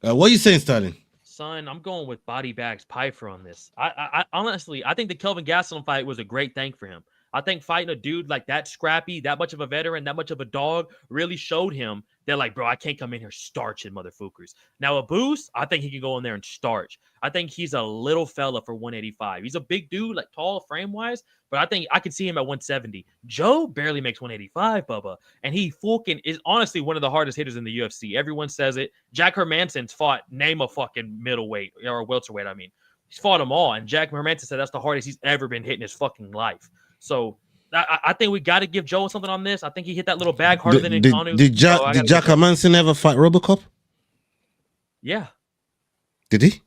What are you saying, Sterling? Son, I'm going with body bags Pyfer on this. I honestly, I think the Kelvin Gastelum fight was a great thing for him. I think fighting a dude like that scrappy, that much of a veteran, that much of a dog really showed him that, like, bro, I can't come in here starching motherfuckers. Now, Abus, I think he can go in there and starch. I think he's a little fella for 185. He's a big dude, like tall frame-wise, but I think I can see him at 170. Joe barely makes 185, Bubba, and he fucking is honestly one of the hardest hitters in the UFC. Everyone says it. Jack Hermansson's fought, name a fucking middleweight or welterweight, I mean. He's fought them all, and Jack Hermansson said that's the hardest he's ever been hit in his fucking life. So I think we got to give Joe something on this. I think he hit that little bag harder than Ngannou. Did Jack Hermansson ever fight RoboCop? Yeah. Did he?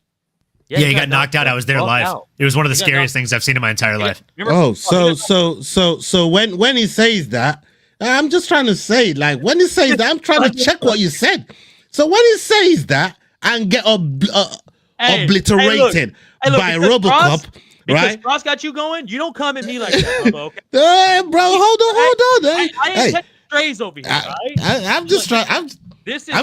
Yeah, he got knocked out. I was there live. It was one of the scariest things I've seen in my entire life. Oh, so when he says that, I'm just trying to say, like, when he says that, I'm trying to check what you said. So when he says that and get obliterated by RoboCop. Right? Ross got you going. You don't come at me like that, bro. Okay? Hey, bro, hold on. I ain't catching strays over here. I'm just trying. I'm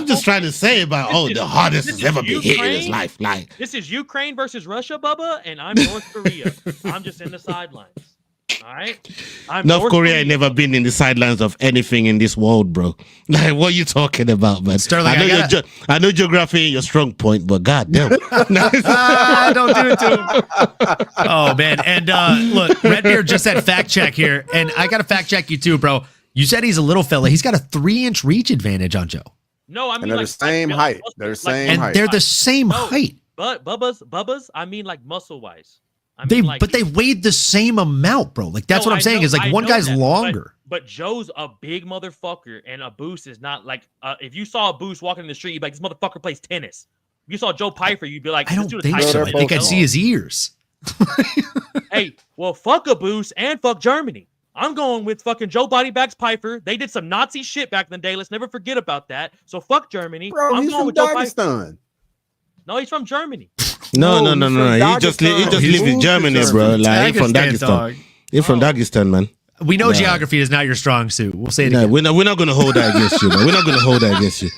just trying to say about the hardest has ever been hit in his life. Like, this is Ukraine versus Russia, Bubba, and I'm North Korea. I'm just in the sidelines. All right. North Korea ain't never been in the sidelines of anything in this world, bro. Like, what are you talking about, man? Sterling, I know geography ain't your strong point, but goddamn. Don't do it to him. Oh, man. And look, Redbeard just said fact check here, and I got to fact check you too, bro. You said he's a little fella. He's got a 3-inch reach advantage on Joe. No, I mean, and they're like, the same height. They're the same height. And they're the same height. But Bubba's, I mean, like, muscle-wise. But they weighed the same amount, bro. Like that's what I'm saying. Is like one guy's longer. But Joe's a big motherfucker, and a Boost is not like. If you saw a Boost walking in the street, you'd be like, this motherfucker plays tennis. If you saw Joe Piper, you'd be like, I don't think so. I think I'd see his ears. Hey, well, fuck a Boost and fuck Germany. I'm going with fucking Joe Bodybags Piper. They did some Nazi shit back in the day. Let's never forget about that. So fuck Germany. Bro, I'm he's going from with Joe Dagestan. Piper. No, he's from Germany. No. He just lives in Germany, bro. Like he from Dagestan. He's from Dagestan, man. We know geography is not your strong suit. We'll say it again. We're not gonna hold that against you, man. We're not gonna hold that against you.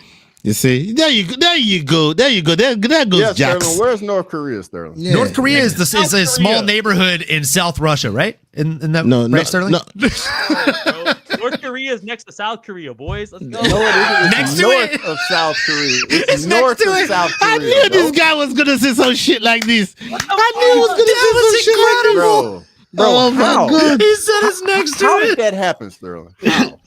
You see, there you go. There goes Jax. Sterling, where's North Korea, Sterling? Yeah. North Korea is a small neighborhood in South Russia, right? In that right, Sterling? No. North Korea is next to South Korea, boys. Let's go. No, it isn't. Next to north it. of South Korea. It's next north to of it. South Korea. I knew this guy was gonna say some shit like this. I knew he was gonna say some shit like this. Bro, Oh how? my god. He said it's next to How it. did that happen, Sterling? How?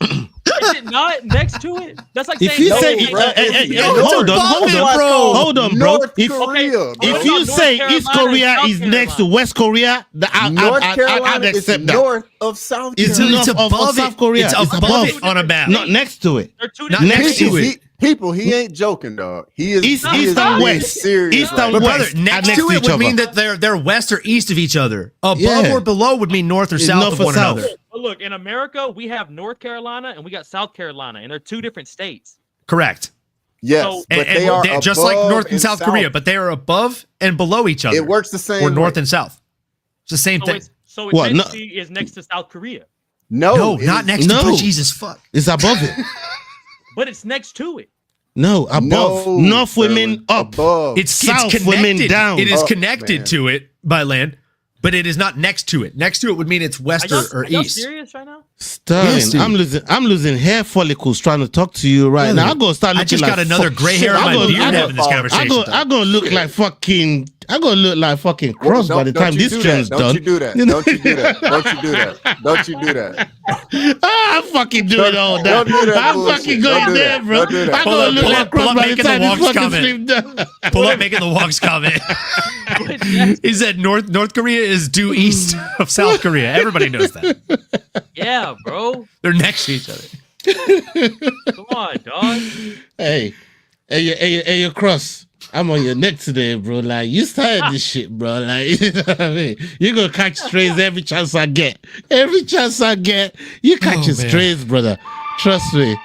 Is it not next to it? That's like If saying you no, say, hold on, bro. North Korea, If you say East Korea is next to West Korea, North I'd Carolina is accept that. north of South It's Carolina. north of South Korea. It's above it on a map. Not next to it. They're two Not different next things. to it. People, he ain't joking, dog. He is East is and being west. serious East right and now. But brother, west next are to it each would mean other. that they're west or east of each other. Above Yeah. or below would mean north or It's south north of or one south. another. But look, in America, we have North Carolina and we got South Carolina, and they're two different states. Correct. Yes, So- but And they are they're just like above North and South Korea, but they are above and below each other. it works the same Or north way. and south. It's the same thing. So What, it no- basically is next to South Korea, No, it not is- next no. to Jesus fuck. It's above it. but it's next to it. No, above. No, North women Sterling, up. above. It's South connected. women down. It is Up, connected man. to it by land, but it is not next to it. Next to it would mean it's west or Are y'all east. serious right now? Sterling, Yes, dude. I'm losing hair follicles trying to talk to you right now. I'm gonna start looking I just like got another gray hair on my beard having this conversation. I'm gonna look like fucking. I'm gonna look like fucking Cross by the time this trend's done. Don't you do that. Don't you do that. Don't you do that. Don't you do that. I fucking do it all that. Don't do that I'm bullshit. fucking Don't going do there, that. bro. Don't do that. I'm gonna look like pull Cross up by the making the time this walks fucking comment. sleep done. Pull up making the walks comment. He said North Korea is due east of South Korea. Everybody knows that. Yeah, bro. They're next to each other. Come on, dog. Hey, you Cross. I'm on your neck today, bro. Like, you started this shit, bro. Like, you know what I mean? You're gonna catch strays every chance I get. Every chance I get, you catch your strays, brother. Trust me.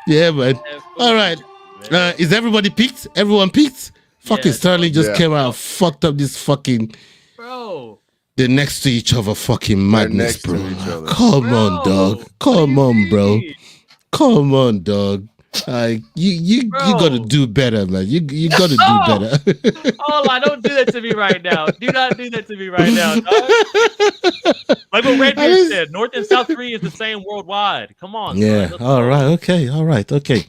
Yeah, man. All right. Is everybody peaked? Everyone peaked? Fucking Sterling just came out and fucked up this fucking. Bro. They're next to each other, fucking madness, next to bro. each other. Come on, dog. Come on, bro. Come on, dog. You gotta do better, man. You gotta do better. Oh, I don't do that to me right now. Do not do that to me right now, dog. Like what Redbeard said, North and South Korea is the same worldwide. Come on. Yeah. son. All right. Okay. All right. Okay.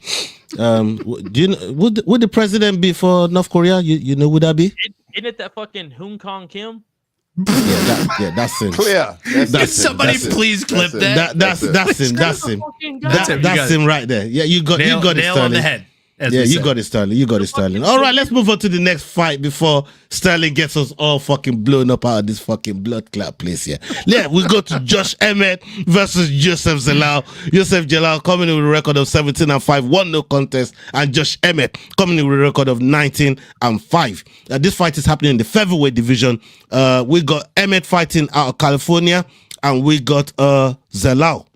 Do you know, would the president be for North Korea? You know, would that be? Isn't it that fucking Hoon Kong Kim? That's him. Clear. Can somebody please clip that? That's him. That's him. That's him right there. Yeah, you got it, nail on the Sterling. head. as Yeah, we you say. got it, Sterling. You got it, Sterling. All right, let's move on to the next fight before Sterling gets us all fucking blown up out of this fucking blood clot place here. Yeah, we go to Josh Emmett versus Joseph Zalal. Joseph Zalal coming in with a record of 17-5, 1-0 contest, and Josh Emmett coming in with a record of 19-5. This fight is happening in the featherweight division. We got Emmett fighting out of California, and we got Zalal.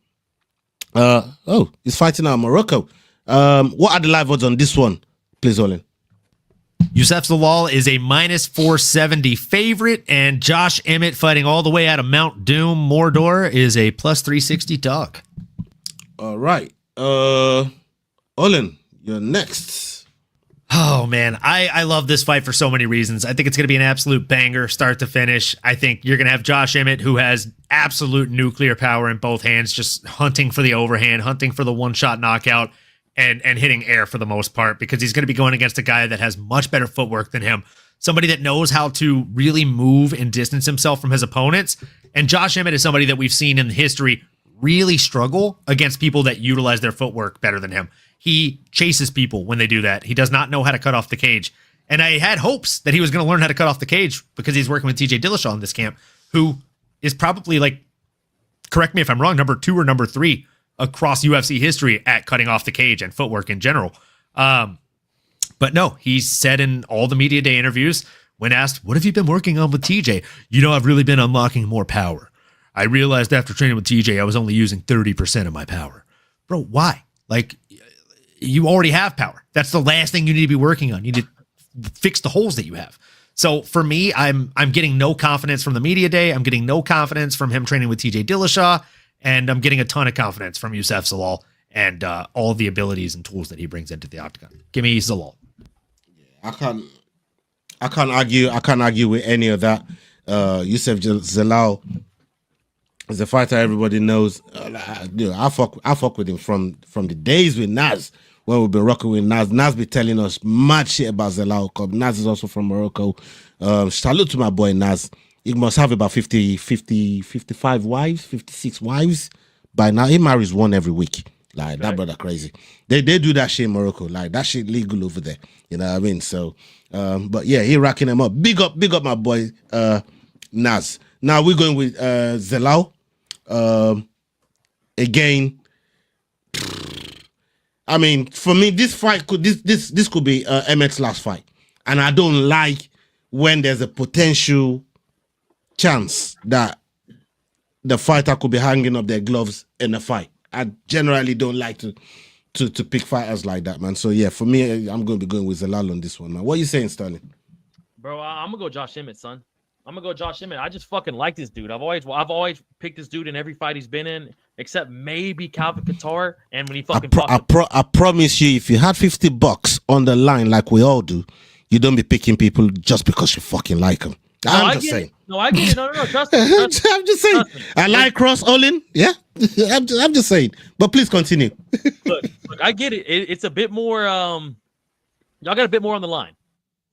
He's fighting out of Morocco. What are the live odds on this one, please, Olin? Yusuf Zalal is a minus 470 favorite, and Josh Emmett fighting all the way out of Mount Doom, Mordor, is a plus 360 dog. All right. Olin, you're next. Oh, man. I love this fight for so many reasons. I think it's going to be an absolute banger, start to finish. I think you're going to have Josh Emmett, who has absolute nuclear power in both hands, just hunting for the overhand, hunting for the one-shot knockout, and hitting air for the most part, because he's going to be going against a guy that has much better footwork than him, somebody that knows how to really move and distance himself from his opponents. And Josh Emmett is somebody that we've seen in history really struggle against people that utilize their footwork better than him. He chases people when they do that. He does not know how to cut off the cage. And I had hopes that he was going to learn how to cut off the cage because he's working with TJ Dillashaw in this camp, who is probably, like, correct me if I'm wrong, number 2 or number 3 across UFC history at cutting off the cage and footwork in general. But no, he said in all the media day interviews, when asked, what have you been working on with TJ? I've really been unlocking more power. I realized after training with TJ, I was only using 30% of my power. Bro, why? Like, you already have power. That's the last thing you need to be working on. You need to fix the holes that you have. So for me, I'm getting no confidence from the media day. I'm getting no confidence from him training with TJ Dillashaw. And I'm getting a ton of confidence from Youssef Zalal and all the abilities and tools that he brings into the octagon. Give me Zalal. I can't argue with any of that. Youssef Zalal is a fighter everybody knows. I fuck with him from the days with Naz, when we've been rocking with Naz. Naz be telling us mad shit about Zalal. Naz is also from Morocco. Salute to my boy Naz. He must have about 55 wives, 56 wives by now. He marries one every week. Like, that brother crazy. They do that shit in Morocco. Like, that shit legal over there. You know what I mean? So, but yeah, he racking them up. Big up my boy Naz. Now we're going with Zalal. Again, I mean, for me, this fight could this could be Emmett's last fight, and I don't like when there's a potential chance that the fighter could be hanging up their gloves in a fight. I generally don't like to pick fighters like that, man. So yeah, for me, I'm going to be going with Zalal on this one, man. What are you saying, Sterling? Bro, I'm gonna go Josh Emmett, son. I'm gonna go Josh Emmett. I just fucking like this dude. I've always picked this dude in every fight he's been in, except maybe Calvin Kattar. And when he fucking I promise you, if you had $50 on the line like we all do, you don't be picking people just because you fucking like them. I'm just saying. No, I get it. No, trust me. I'm just saying. I like Cross Olin. Yeah, I'm just saying. But please continue. look, I get it. It's a bit more. Y'all got a bit more on the line,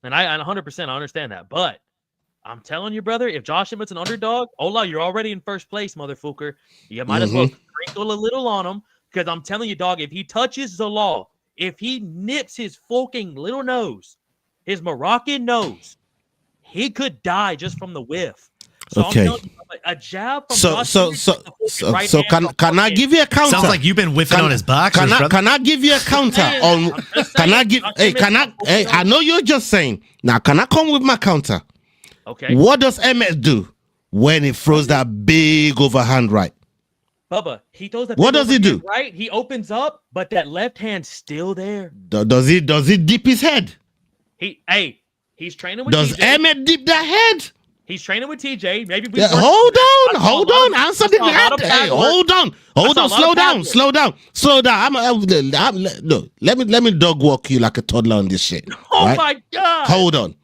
and I 100% I understand that. But I'm telling you, brother, if Josh Emmett's an underdog, Ola, you're already in first place, motherfucker. You might as well sprinkle a little on him, because I'm telling you, dog, if he touches Zalal, if he nips his fucking little nose, his Moroccan nose, he could die just from the whiff. So okay. I'm telling you, a jab from Josh can I give you a counter? Sounds like you've been whiffing on his boxers. Can I give you a counter on? I know you're just saying. Now, can I come with my counter? Okay. What does Emmett do when he throws that big overhand right? Bubba, he throws that. What does he do? Right, he opens up, but that left hand's still there. Does he dip his head? He's training with. Does TJ. Emmett dip that head? He's training with TJ. Maybe we hold on. Answer the head. Hey, hold on. Slow down. Let me dog walk you like a toddler on this shit. Oh right? my god. Hold on.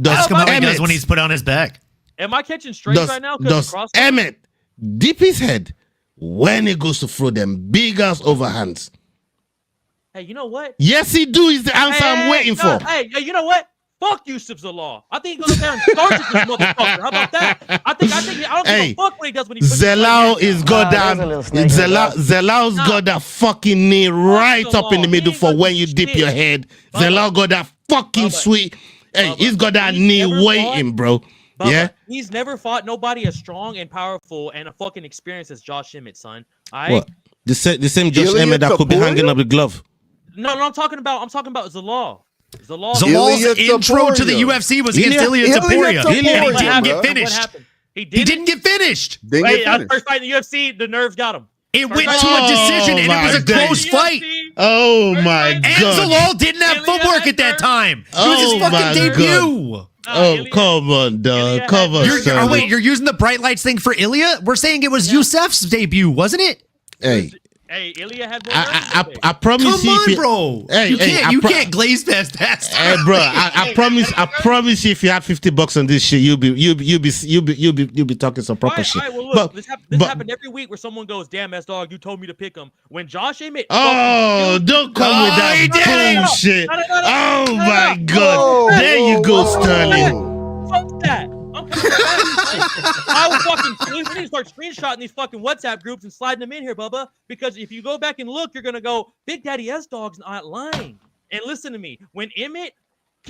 Ask him how he does when he's put on his back. Am I catching straight right now? Does Emmett dip his head when he goes to throw them big ass overhands? Hey, you know what? Yes, he do. Is the answer I'm waiting for. Hey, you know what? Fuck Youssef Zalal. I think he goes up there and starts this motherfucker. How about that? I don't give a fuck what he does when he puts Zalal is goddamn. Zalal's got that fucking knee right up in the middle for when you dip your head. Zalal got that fucking sweet. Hey, he's got that knee waiting, bro. Bubba, yeah, he's never fought nobody as strong and powerful and a fucking experienced as Josh Emmett, son. What? The same Josh Emmett that could be hanging up the glove. No, I'm talking about Zalal. Zalal's intro to the UFC was against Ilia Topuria. He didn't get finished. He didn't get finished. First fight in the UFC, the nerves got him. It went to a decision, and it was a close fight. Oh my god! And Zalal didn't have footwork at that time. It was his fucking debut. Come on, dog. Come on, wait, you're using the bright lights thing for Ilia? We're saying it was Youssef's debut, wasn't it? Hey, Ilia had more. I promise you. Come on, bro. You can't glaze past that. Hey, bro. I promise you, if you had $50 on this shit, you'll be talking some proper shit. All right, well, look, this happened every week where someone goes, "Damn, S-Dog, you told me to pick him." When Josh Emmett. Don't come with that bullshit. Oh my god. There you go, Sterling. Fuck that. I'm coming back. I will fucking we need to start screenshotting these fucking WhatsApp groups and sliding them in here, Bubba. Because if you go back and look, you're gonna go, Big Daddy S-Dog's not lying. And listen to me. When Emmett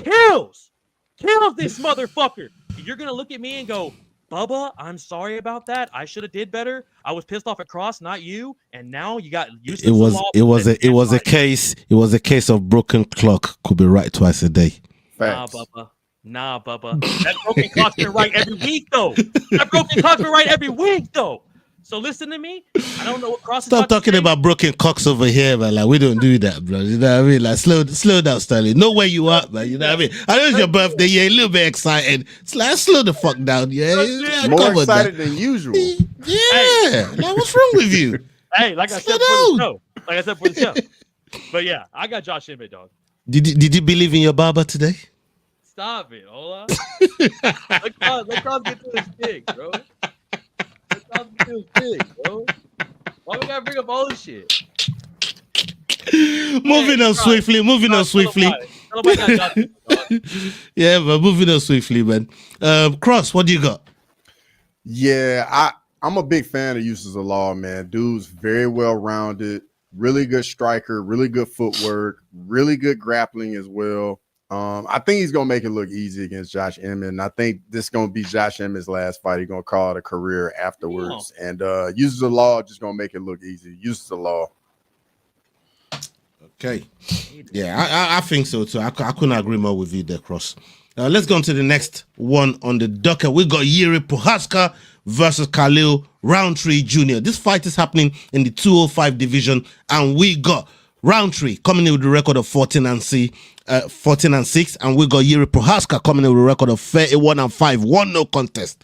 kills this motherfucker. You're gonna look at me and go, Bubba, I'm sorry about that. I should have did better. I was pissed off at Cross, not you. And now you got used to it was a case of broken clock could be right twice a day. Facts. Nah, Bubba. That broken clock's been right every week, though. So listen to me. I don't know what Cross is Stop talking about broken cocks over here, man. Like, we don't do that, bro. You know what I mean? Like, slow down, Sterling. Know where you are, man. You know what I mean? I know it's your birthday. You're a little bit excited. Slow the fuck down, yeah. More excited than usual. Yeah. Like, what's wrong with you? Hey, like I said for the show. But yeah, I got Josh Emmett, dog. Did you believe in your barber today? Stop it, Ola. Let Cross get to his dick, bro. Why we gotta bring up all this shit? Moving on swiftly. Yeah, but moving on swiftly, man. Cross, what do you got? Yeah, I'm a big fan of Uses of Law, man. Dude's very well rounded, really good striker, really good footwork, really good grappling as well. I think he's gonna make it look easy against Josh Emmett, and I think this is gonna be Josh Emmett's last fight. He's gonna call it a career afterwards, and Uses of Law just gonna make it look easy. Uses of Law. Okay, yeah, I think so too. I couldn't agree more with you there, Cross. Let's go on to the next one on the docket. We got Yuri Prochazka versus Khalil Roundtree Jr. This fight is happening in the 205 division, and we got Roundtree coming in with a record of 14-6, and we got Yuri Prochazka coming in with a record of 31-5, 1-0 contest.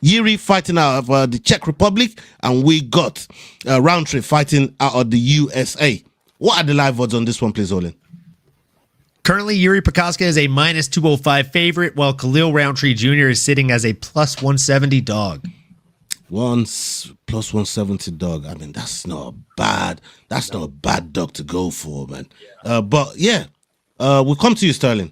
Yuri fighting out of the Czech Republic, and we got Roundtree fighting out of the USA. What are the live odds on this one, please, Olin? Currently, Yuri Prochazka is a minus 205 favorite, while Khalil Roundtree Jr. is sitting as a plus 170 dog. Plus 170 dog. I mean, that's not bad. That's not a bad dog to go for, man. But yeah, we'll come to you, Sterling.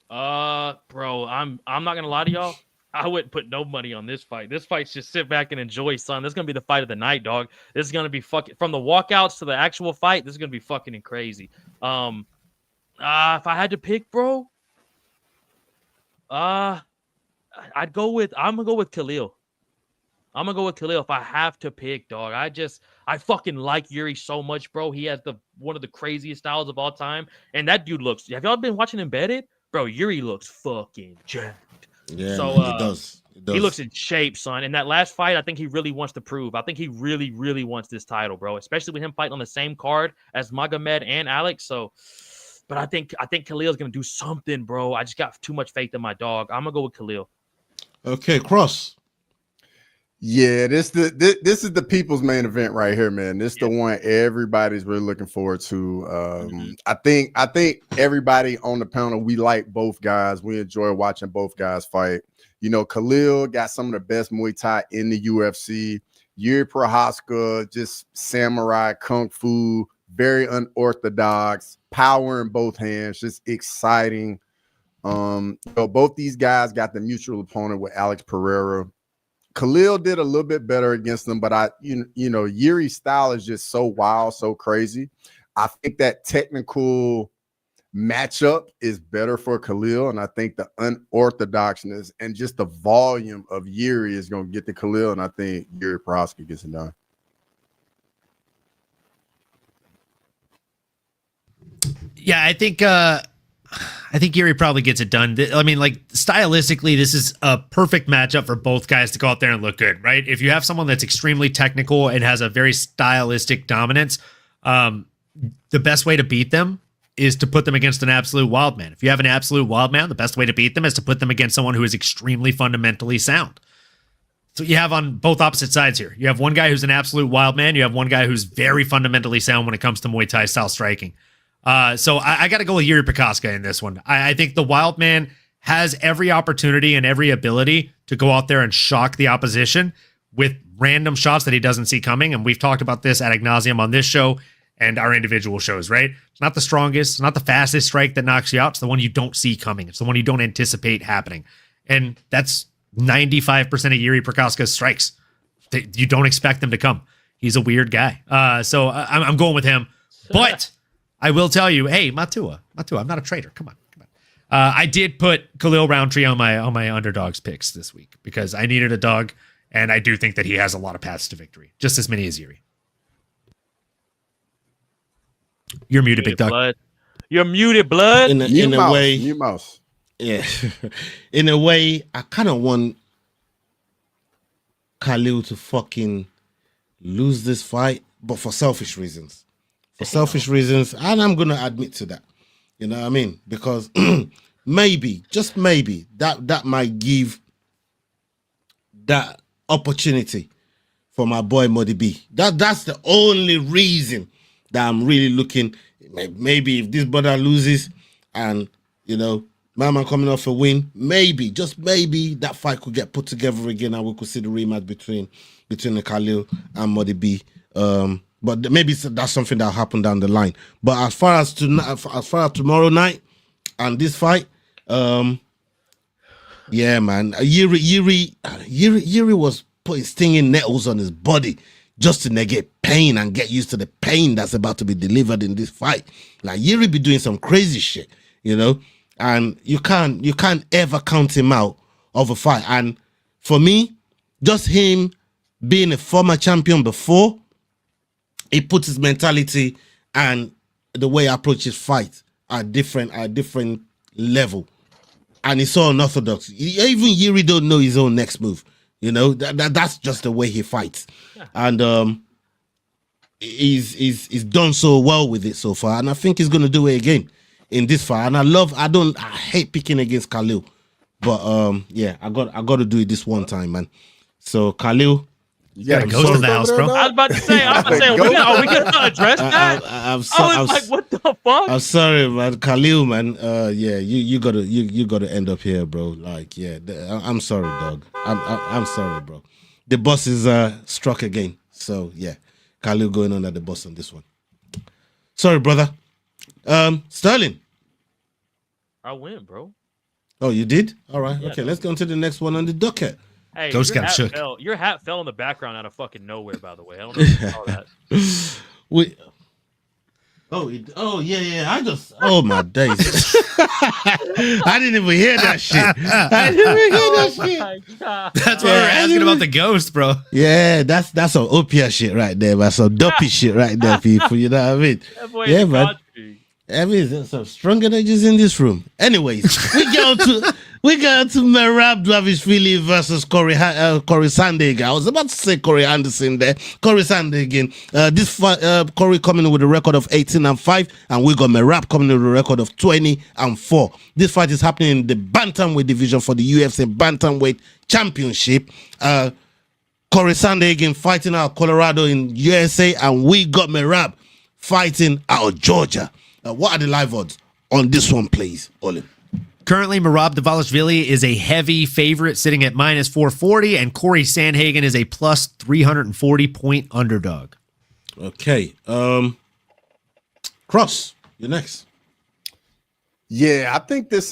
Bro, I'm not gonna lie to y'all. I wouldn't put no money on this fight. This fight's just sit back and enjoy, son. This is gonna be the fight of the night, dog. This is gonna be fucking from the walkouts to the actual fight. This is gonna be fucking crazy. If I had to pick, bro, I'm gonna go with Khalil. I'm gonna go with Khalil if I have to pick, dog. I fucking like Yuri so much, bro. He has one of the craziest styles of all time, and that dude looks. Have y'all been watching Embedded, bro? Yuri looks fucking jacked. Yeah, so he does. He looks in shape, son. In that last fight, I think he really wants to prove. I think he really, really wants this title, bro. Especially with him fighting on the same card as Magomed and Alex. So, but I think Khalil's gonna do something, bro. I just got too much faith in my dog. I'm gonna go with Khalil. Okay, Cross. Yeah, this is the people's main event right here, man. This is the one everybody's really looking forward to. I think everybody on the panel, we like both guys. We enjoy watching both guys fight. You know, Khalil got some of the best Muay Thai in the UFC. Yuri Prochazka, just samurai kung fu, very unorthodox, power in both hands, just exciting. Both these guys got the mutual opponent with Alex Pereira. Khalil did a little bit better against them, but Yuri's style is just so wild, so crazy. I think that technical matchup is better for Khalil, and I think the unorthodoxness and just the volume of Yuri is going to get to Khalil, and I think Yuri Prochazka gets it done. Yeah, I think Yuri probably gets it done. I mean, like, stylistically, this is a perfect matchup for both guys to go out there and look good, right? If you have someone that's extremely technical and has a very stylistic dominance, the best way to beat them is to put them against an absolute wild man. If you have an absolute wild man, the best way to beat them is to put them against someone who is extremely fundamentally sound. So you have on both opposite sides here. You have one guy who's an absolute wild man. You have one guy who's very fundamentally sound when it comes to Muay Thai style striking. So I got to go with Yuri Prochazka in this one. I think the wild man has every opportunity and every ability to go out there and shock the opposition with random shots that he doesn't see coming. And we've talked about this ad nauseum on this show and our individual shows, right? It's not the strongest, it's not the fastest strike that knocks you out. It's the one you don't see coming. It's the one you don't anticipate happening. And that's 95% of Yuri Prochazka's strikes. You don't expect them to come. He's a weird guy. So I'm going with him. But I will tell you, hey, Matua, I'm not a traitor. Come on. I did put Khalil Roundtree on my underdogs picks this week because I needed a dog, and I do think that he has a lot of paths to victory, just as many as Yuri. You're muted, big dog. Blood. You're muted, blood. In a way, mute mouse. Yeah, in a way, I kind of want Khalil to fucking lose this fight, but for selfish reasons. For selfish reasons, and I'm gonna admit to that. You know what I mean? Because maybe, just maybe, that might give that opportunity for my boy Modi B. That's the only reason that I'm really looking. Maybe if this brother loses and, you know, Mama coming off a win, maybe, just maybe, that fight could get put together again and we could see the rematch between the Khalil and Modi B. But maybe that's something that'll happen down the line. But as far as tomorrow night and this fight, yeah, man, Yuri was putting stinging nettles on his body just to negate pain and get used to the pain that's about to be delivered in this fight. Like Yuri be doing some crazy shit, you know, and you can't ever count him out of a fight. And for me, just him being a former champion before, he puts his mentality and the way he approaches fight at different level. And he's so unorthodox. Even Yuri don't know his own next move. You know, that's just the way he fights. Yeah. And he's done so well with it so far. And I think he's gonna do it again in this fight. And I hate picking against Khalil. But yeah, I got to do it this one time, man. So Khalil, you gotta go to the house, bro. I was about to say, are we gonna address that? I was like, what the fuck? I'm sorry, man. Khalil, man. Yeah, you gotta end up here, bro. Like, yeah, I'm sorry, dog. I'm sorry, bro. The boss is struck again. So yeah, Khalil going on at the boss on this one. Sorry, brother. Sterling. I win, bro. Oh, you did? All right. Yeah, okay, let's go on to the next one on the docket. Hey, Ghost got shook. Your hat fell in the background out of fucking nowhere, by the way. I don't know if you saw that. Yeah. Oh my days. I didn't even hear that shit. I didn't even hear that shit. That's why we're asking about the ghost, bro. Yeah, that's some opiate shit right there, man. Some dopey shit right there, people. You know what I mean? Yeah, man. I mean, there's some strong energies in this room. Anyways, we go to Merab Dvalishvili versus Corey Sandhagen. I was about to say Corey Anderson there. Corey Sandhagen. This fight, Corey coming in with a record of 18-5, and we got Merab coming in with a record of 20-4. This fight is happening in the bantamweight division for the UFC bantamweight championship. Corey Sandhagen fighting out of Colorado in USA, and we got Merab fighting out of Georgia. What are the live odds on this one, please, Olin? Currently, Merab Dvalishvili is a heavy favorite, sitting at -440, and Corey Sandhagen is a plus 340 point underdog. Okay, Cross, you're next. Yeah, I think this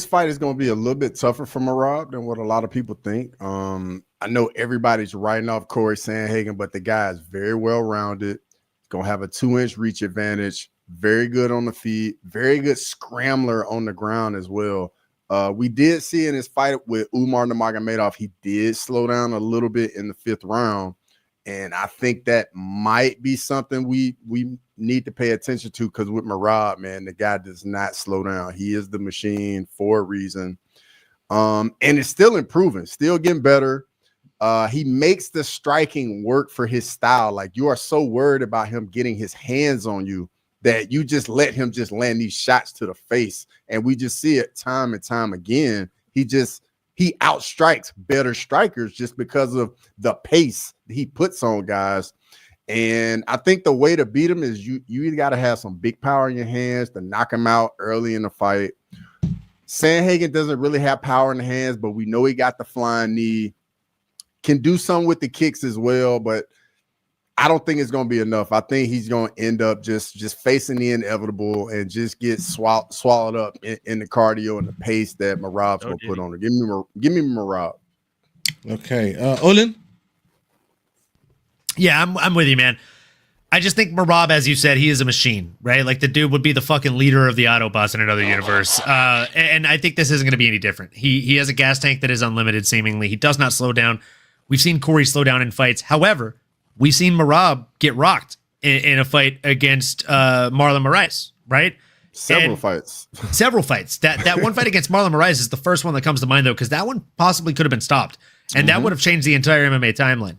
fight is going to be a little bit tougher for Merab than what a lot of people think. I know everybody's writing off Corey Sandhagen, but the guy is very well rounded. He's going to have a 2-inch reach advantage. Very good on the feet, very good scrambler on the ground as well. We did see in his fight with Umar Nurmagomedov, he did slow down a little bit in the 5th round. And I think that might be something we need to pay attention to, because with Merab, man, the guy does not slow down. He is the machine for a reason. And it's still improving, still getting better. He makes the striking work for his style. Like, you are so worried about him getting his hands on you that you just let him just land these shots to the face. And we just see it time and time again. He outstrikes better strikers just because of the pace he puts on guys. And I think the way to beat him is you got to have some big power in your hands to knock him out early in the fight. Sandhagen doesn't really have power in the hands, but we know he got the flying knee. Can do something with the kicks as well, but I don't think it's going to be enough. I think he's going to end up just facing the inevitable and just get swallowed up in the cardio and the pace that Merab's going to put on her. Give me Merab. Okay. Olin? Yeah, I'm with you, man. I just think Merab, as you said, he is a machine, right? Like the dude would be the fucking leader of the Autobots in another universe. And I think this isn't going to be any different. He has a gas tank that is unlimited, seemingly. He does not slow down. We've seen Corey slow down in fights. However, we've seen Merab get rocked in a fight against Marlon Moraes, right? Several fights. That one fight against Marlon Moraes is the first one that comes to mind, though, because that one possibly could have been stopped. And that would have changed the entire MMA timeline.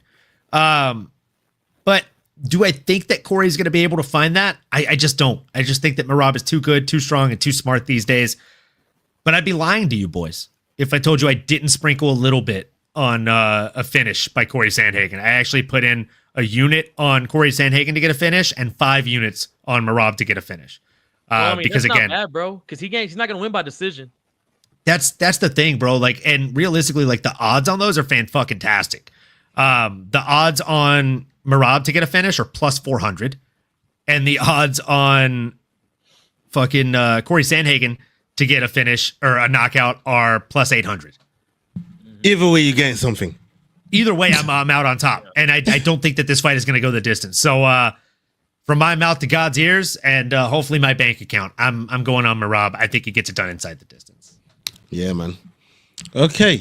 But do I think that Corey's going to be able to find that? I just don't. I just think that Merab is too good, too strong, and too smart these days. But I'd be lying to you boys if I told you I didn't sprinkle a little bit on a finish by Corey Sandhagen. I actually put in a unit on Corey Sandhagen to get a finish and 5 units on Merab to get a finish. Because that's again, not bad, bro, because he's not going to win by decision. That's the thing, bro. Like, and realistically, like the odds on those are fan-fucking-tastic. The odds on Merab to get a finish are plus 400, and the odds on fucking Corey Sandhagen to get a finish or a knockout are plus 800. Either way, you're getting something. Either way, I'm out on top, and I don't think that this fight is going to go the distance. So, from my mouth to God's ears, and hopefully my bank account, I'm going on Merab. I think he gets it done inside the distance. Yeah, man. Okay,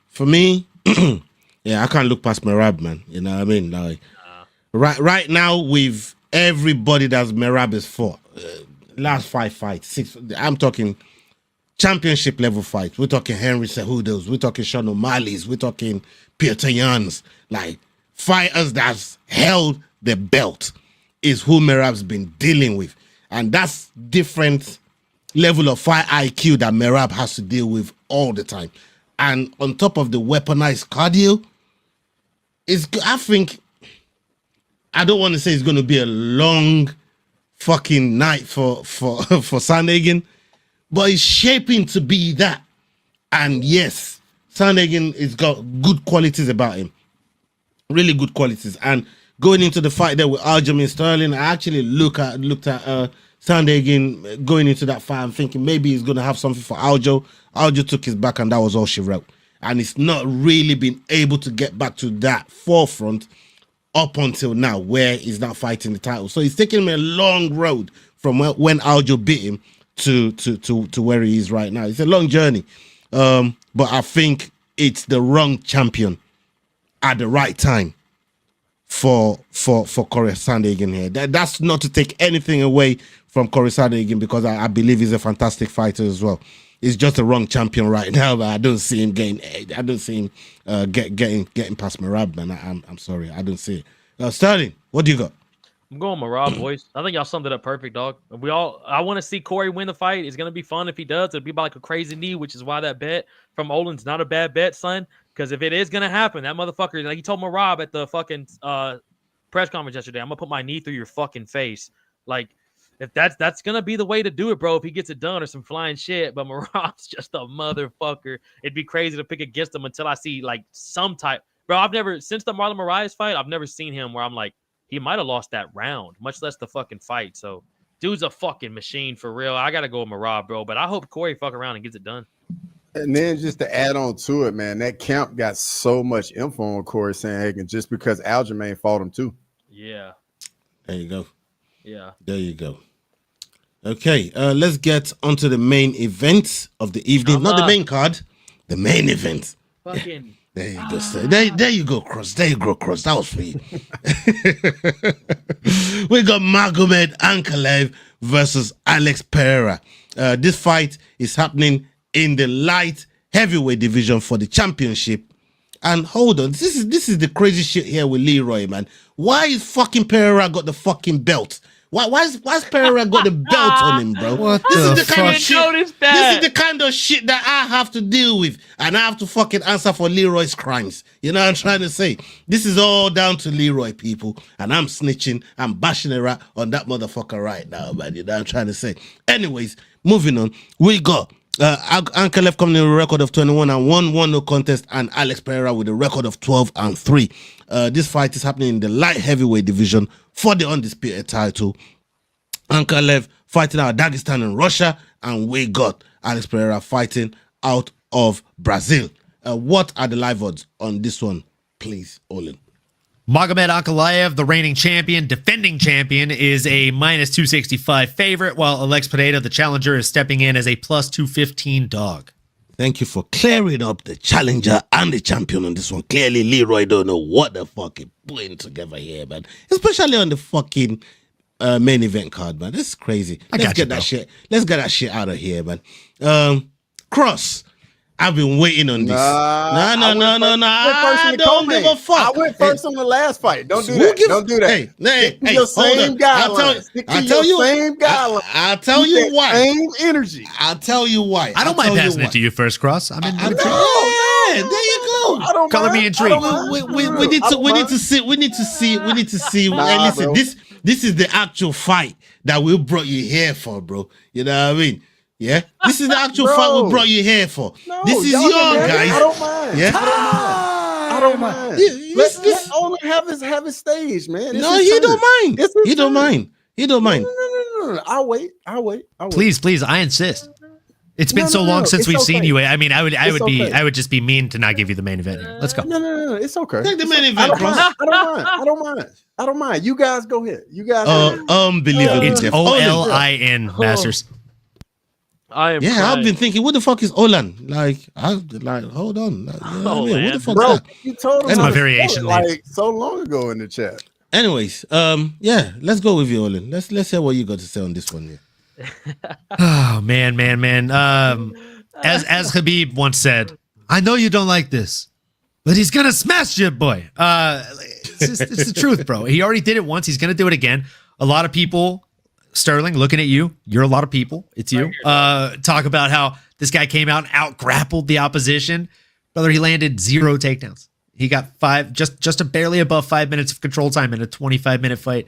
for me, yeah, I can't look past Merab, man. You know what I mean? Like, right now, with everybody that's Merab is fought, last 5 fights, 6, I'm talking championship level fights. We're talking Henry Cejudos. We're talking Sean O'Malley's. We're talking Peter Yan's. Like, fighters that's held the belt is who Merab's been dealing with. And that's different level of fight IQ that Merab has to deal with all the time. And on top of the weaponized cardio, I think, I don't want to say it's going to be a long fucking night for Sandhagen, but it's shaping to be that. And yes, Sandhagen has got good qualities about him. Really good qualities. And going into the fight there with Aljamain Sterling, I actually looked at Sandhagen going into that fight and thinking maybe he's going to have something for Aljo. Aljo took his back and that was all she wrote. And it's not really been able to get back to that forefront up until now, where he's not fighting the title. So it's taken him a long road from when Aljo beat him to where he is right now. It's a long journey. But I think it's the wrong champion at the right time for Corey Sandhagen here. That's not to take anything away from Corey Sandhagen, because I believe he's a fantastic fighter as well. He's just the wrong champion right now, but I don't see him getting past Merab, man. I'm sorry, I don't see it. Sterling, what do you got? I'm going Merab, boys. I think y'all summed it up perfect, dog. I want to see Corey win the fight. It's gonna be fun if he does. It'll be by like a crazy knee, which is why that bet from Olin's not a bad bet, son. Because if it is gonna happen, that motherfucker, like he told Merab at the fucking press conference yesterday, I'm gonna put my knee through your fucking face. Like, if that's gonna be the way to do it, bro, if he gets it done or some flying shit. But Merab's just a motherfucker. It'd be crazy to pick against him until I see like some type. Bro, I've never, since the Marlon Moraes fight, I've never seen him where I'm like, he might have lost that round, much less the fucking fight. So, dude's a fucking machine for real. I gotta go with Merab, bro. But I hope Corey fuck around and gets it done. And then just to add on to it, man, that camp got so much info on Corey Sandhagen just because Aljamain fought him too. Yeah. There you go. Yeah. There you go. Okay, let's get onto the main event of the evening. Not the main card, the main event. Fucking. There you go, sir. There you go, Cross. There you go, Cross. That was for you. We got Magomed Ankalaev versus Alex Pereira. This fight is happening in the light heavyweight division for the championship. And hold on, this is the crazy shit here with Leroy, man. Why is fucking Pereira got the fucking belt? Why's Pereira got the belt on him, bro? What this the is the kind of shit. Notice that. This is the kind of shit that I have to deal with, and I have to fucking answer for Leroy's crimes. You know what I'm trying to say? This is all down to Leroy, people, and I'm snitching, I'm bashing a rat on that motherfucker right now, man. You know what I'm trying to say? Anyways, moving on, we got Ankalaev coming in with a record of 21-1, no contest, and Alex Pereira with a record of 12-3. This fight is happening in the light heavyweight division for the undisputed title. Ankalaev fighting out of Dagestan and Russia, and we got Alex Pereira fighting out of Brazil. What are the live odds on this one, please, Olin? Magomed Ankalaev, the reigning champion, defending champion, is a minus 265 favorite, while Alex Pereira, the challenger, is stepping in as a plus 215 dog. Thank you for clearing up the challenger and the champion on this one. Clearly, Leroy don't know what the fuck he's putting together here, man. Especially on the fucking main event card, man. This is crazy. Let's get that shit out of here, man. Cross. I've been waiting on this. No. I don't give a fuck. I went first on the last fight. Don't do that. Don't do that. Hey, your same guidelines. I'll tell you why. Same energy. I'll tell you why. I don't mind passing it to you first, Cross. I'm in. There you go. Color me intrigued. We need to see. Hey, listen, this is the actual fight that we brought you here for, bro. You know what I mean? Yeah, this is the actual fight we brought you here for. No, this is your guys. I don't mind. Yeah, I don't mind. Let's only have his stage, man. No, he don't mind. He don't mind. No. I'll wait. Please, I insist. It's been so long since we've seen you. I mean, I would just be mean to not give you the main event here. Let's go. No, it's okay. Take the main event, bro. I don't mind. You guys go ahead. You guys. Unbelievable. It's Olin, Masters. I am. Yeah, crying. I've been thinking, what the fuck is Olan? Hold on. What the fuck? Bro, you told him that's my variation. Like so long ago in the chat. Anyways, yeah, let's go with you, Olan. Let's hear what you got to say on this one. Yeah. Oh man. As Khabib once said, I know you don't like this, but he's gonna smash you, boy. It's the truth, bro. He already did it once. He's gonna do it again. A lot of people. Sterling, looking at you, you're a lot of people. It's you. Talk about how this guy came out and out-grappled the opposition. Brother, he landed 0 takedowns. He got 5, just barely above 5 minutes of control time in a 25-minute fight.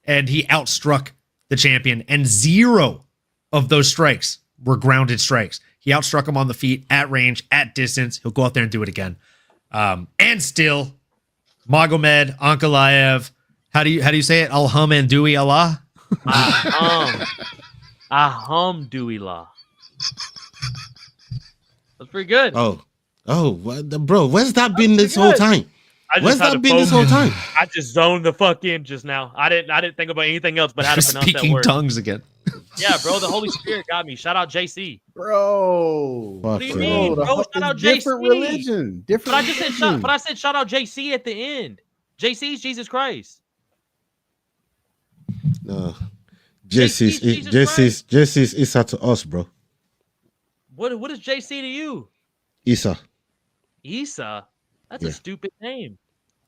And he outstruck the champion. And 0 of those strikes were grounded strikes. He outstruck him on the feet, at range, at distance. He'll go out there and do it again. And still, Magomed Ankalaev, how do you say it? Alhamdulillah Allah? Alhamdulillah. That's pretty good. Bro, where's that been this whole time? Where's that been this whole time? I just zoned the fuck in just now. I didn't think about anything else but how to pronounce that speaking word. Tongues again. Yeah, bro, the Holy Spirit got me. Shout out JC. Bro. What do you mean, bro? Shout out JC. Different religion. But I said shout out JC at the end. JC's Jesus Christ. No, JC's Isa to us, bro. What is JC to you? Isa. That's a stupid name,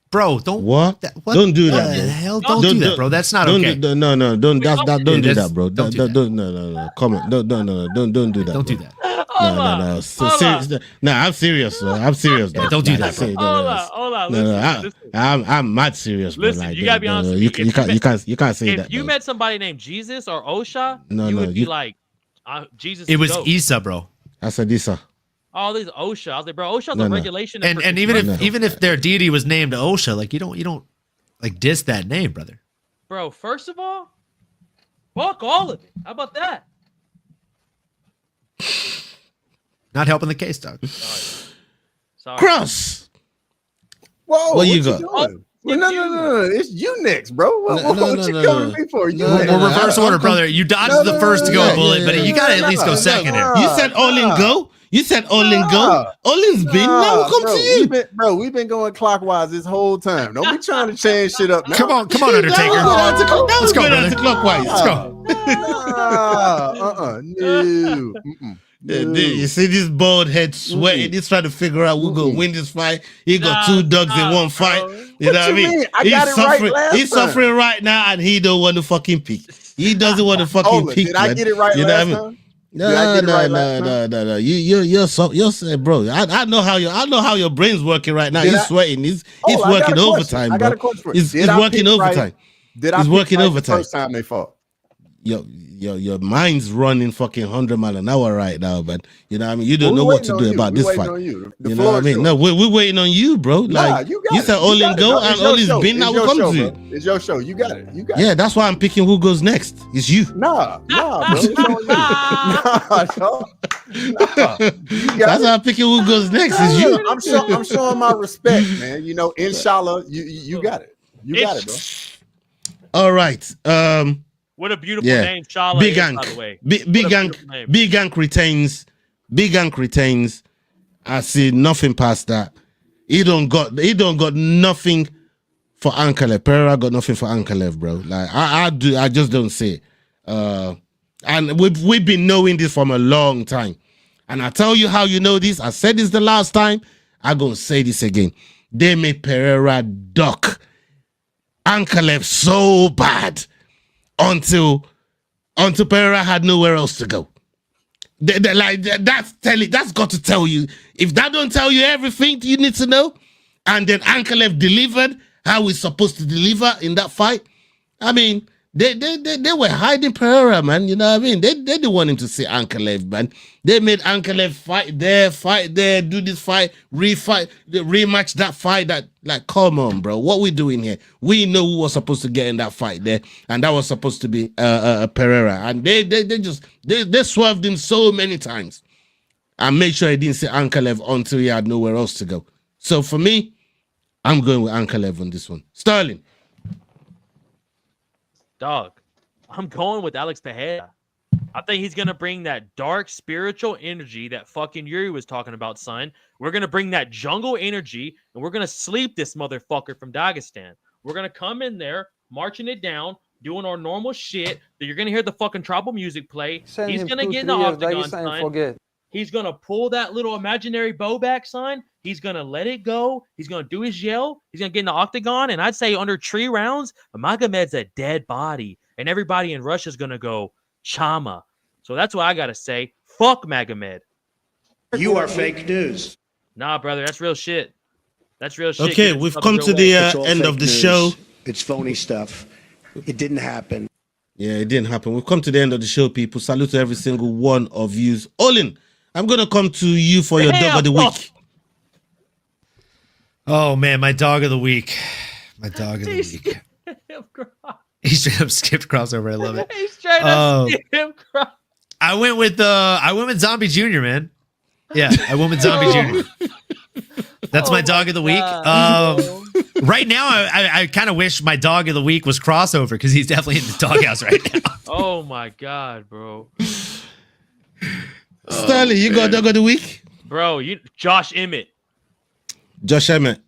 bro. Don't Don't do that, bro. Hell, don't do that, bro. That's not okay. Don't do that, bro. No. Come on, don't do that. Don't do that. No. I'm serious, bro. I'm serious. Don't do that. Hold on. Listen. I'm mad serious. Listen, you gotta be honest. You can't say that. If you met somebody named Jesus or Osha, you would be like, Jesus. It was Isa, bro. I said Isa. Oh, these Osha. I was like, bro, Osha's a regulation. And even if their deity was named Osha, like you don't like diss that name, brother. Bro, first of all, fuck all of it. How about that? Not helping the case, dog. Sorry. Cross. Whoa, what you got? No. It's you next, bro. What you coming to me for? We're reverse order, brother. You dodged the first to go, Bullet, but you gotta at least go second here. You said all in go? You said all in go? All in's been. Now we'll come to you. We've been going clockwise this whole time. Don't be trying to change shit up now. Come on, Undertaker. Let's go, brother. Clockwise. Let's go. No. You see this bald head sweating. He's trying to figure out who's gonna win this fight. He got 2 dogs in one fight. You know what I mean? He's suffering right now, and he don't want to fucking pick. He doesn't want to fucking pick. Did I get it right last time? No. You're bro. I know how your brain's working right now. He's sweating. He's working overtime, bro. He's working overtime. He's working overtime. First time they fought. Your mind's running fucking 100 miles an hour right now, but you know what I mean? You don't know what to do about this fight. You know what I mean? No, we're waiting on you, bro. Like you said all in go and all is been now will come to you. It's your show. You got it. Yeah, that's why I'm picking who goes next. It's you. Nah, bro. It's on you. That's why I'm picking who goes next. It's you. I'm showing my respect, man. You know, inshallah, you got it. You got it, bro. All right. What a beautiful name, Shala. Big is, Ank. by the way. Big Ank. Big Ank retains. Big Ank retains. I see nothing past that. He don't got nothing for Ankalaev. Pereira got nothing for Ankalaev, bro. Like I just don't see it. And we've been knowing this from a long time. And I tell you how you know this. I said this the last time. I'm gonna say this again. They made Pereira duck Ankalaev so bad until Pereira had nowhere else to go. That's got to tell you. If that don't tell you everything you need to know, and then Ankalaev delivered how he's supposed to deliver in that fight, I mean, they were hiding Pereira, man. You know what I mean? They didn't want him to see Ankalaev, man. They made Ankalaev fight there, do this fight, rematch that fight. That, like, come on, bro. What we doing here? We know who was supposed to get in that fight there, and that was supposed to be Pereira. And they swerved him so many times and made sure he didn't see Ankalaev until he had nowhere else to go. So for me, I'm going with Ankalaev on this one. Sterling. Dog, I'm going with Alex Pereira. I think he's going to bring that dark spiritual energy that fucking Yuri was talking about, son. We're going to bring that jungle energy, and we're going to sleep this motherfucker from Dagestan. We're going to come in there, marching it down, doing our normal shit. That you're going to hear the fucking tribal music play. He's going to get in the octagon, son. He's going to pull that little imaginary bow back, son. He's going to let it go. He's going to do his yell. He's going to get in the octagon. And I'd say under 3 rounds, Magomed's a dead body. And everybody in Russia's going to go, Chama. So that's what I got to say. Fuck Magomed. You are fake news. Nah, brother. That's real shit. That's real shit. Okay, we've come to the end of the show. It's phony stuff. It didn't happen. Yeah, it didn't happen. We've come to the end of the show, people. Salute to every single one of you. Olin, I'm going to come to you for your dog of the week. Oh, man, my dog of the week. My dog of the week. He straight up skipped crossover. I love it. He straight up skipped crossover. I went with Zombie Jr., man. Yeah, I went with Zombie Jr. That's my dog of the week. Right now, I kind of wish my dog of the week was crossover because he's definitely in the doghouse right now. Oh, my God, bro. Sterling, you got dog of the week? Bro, Josh Emmett. Josh Emmett.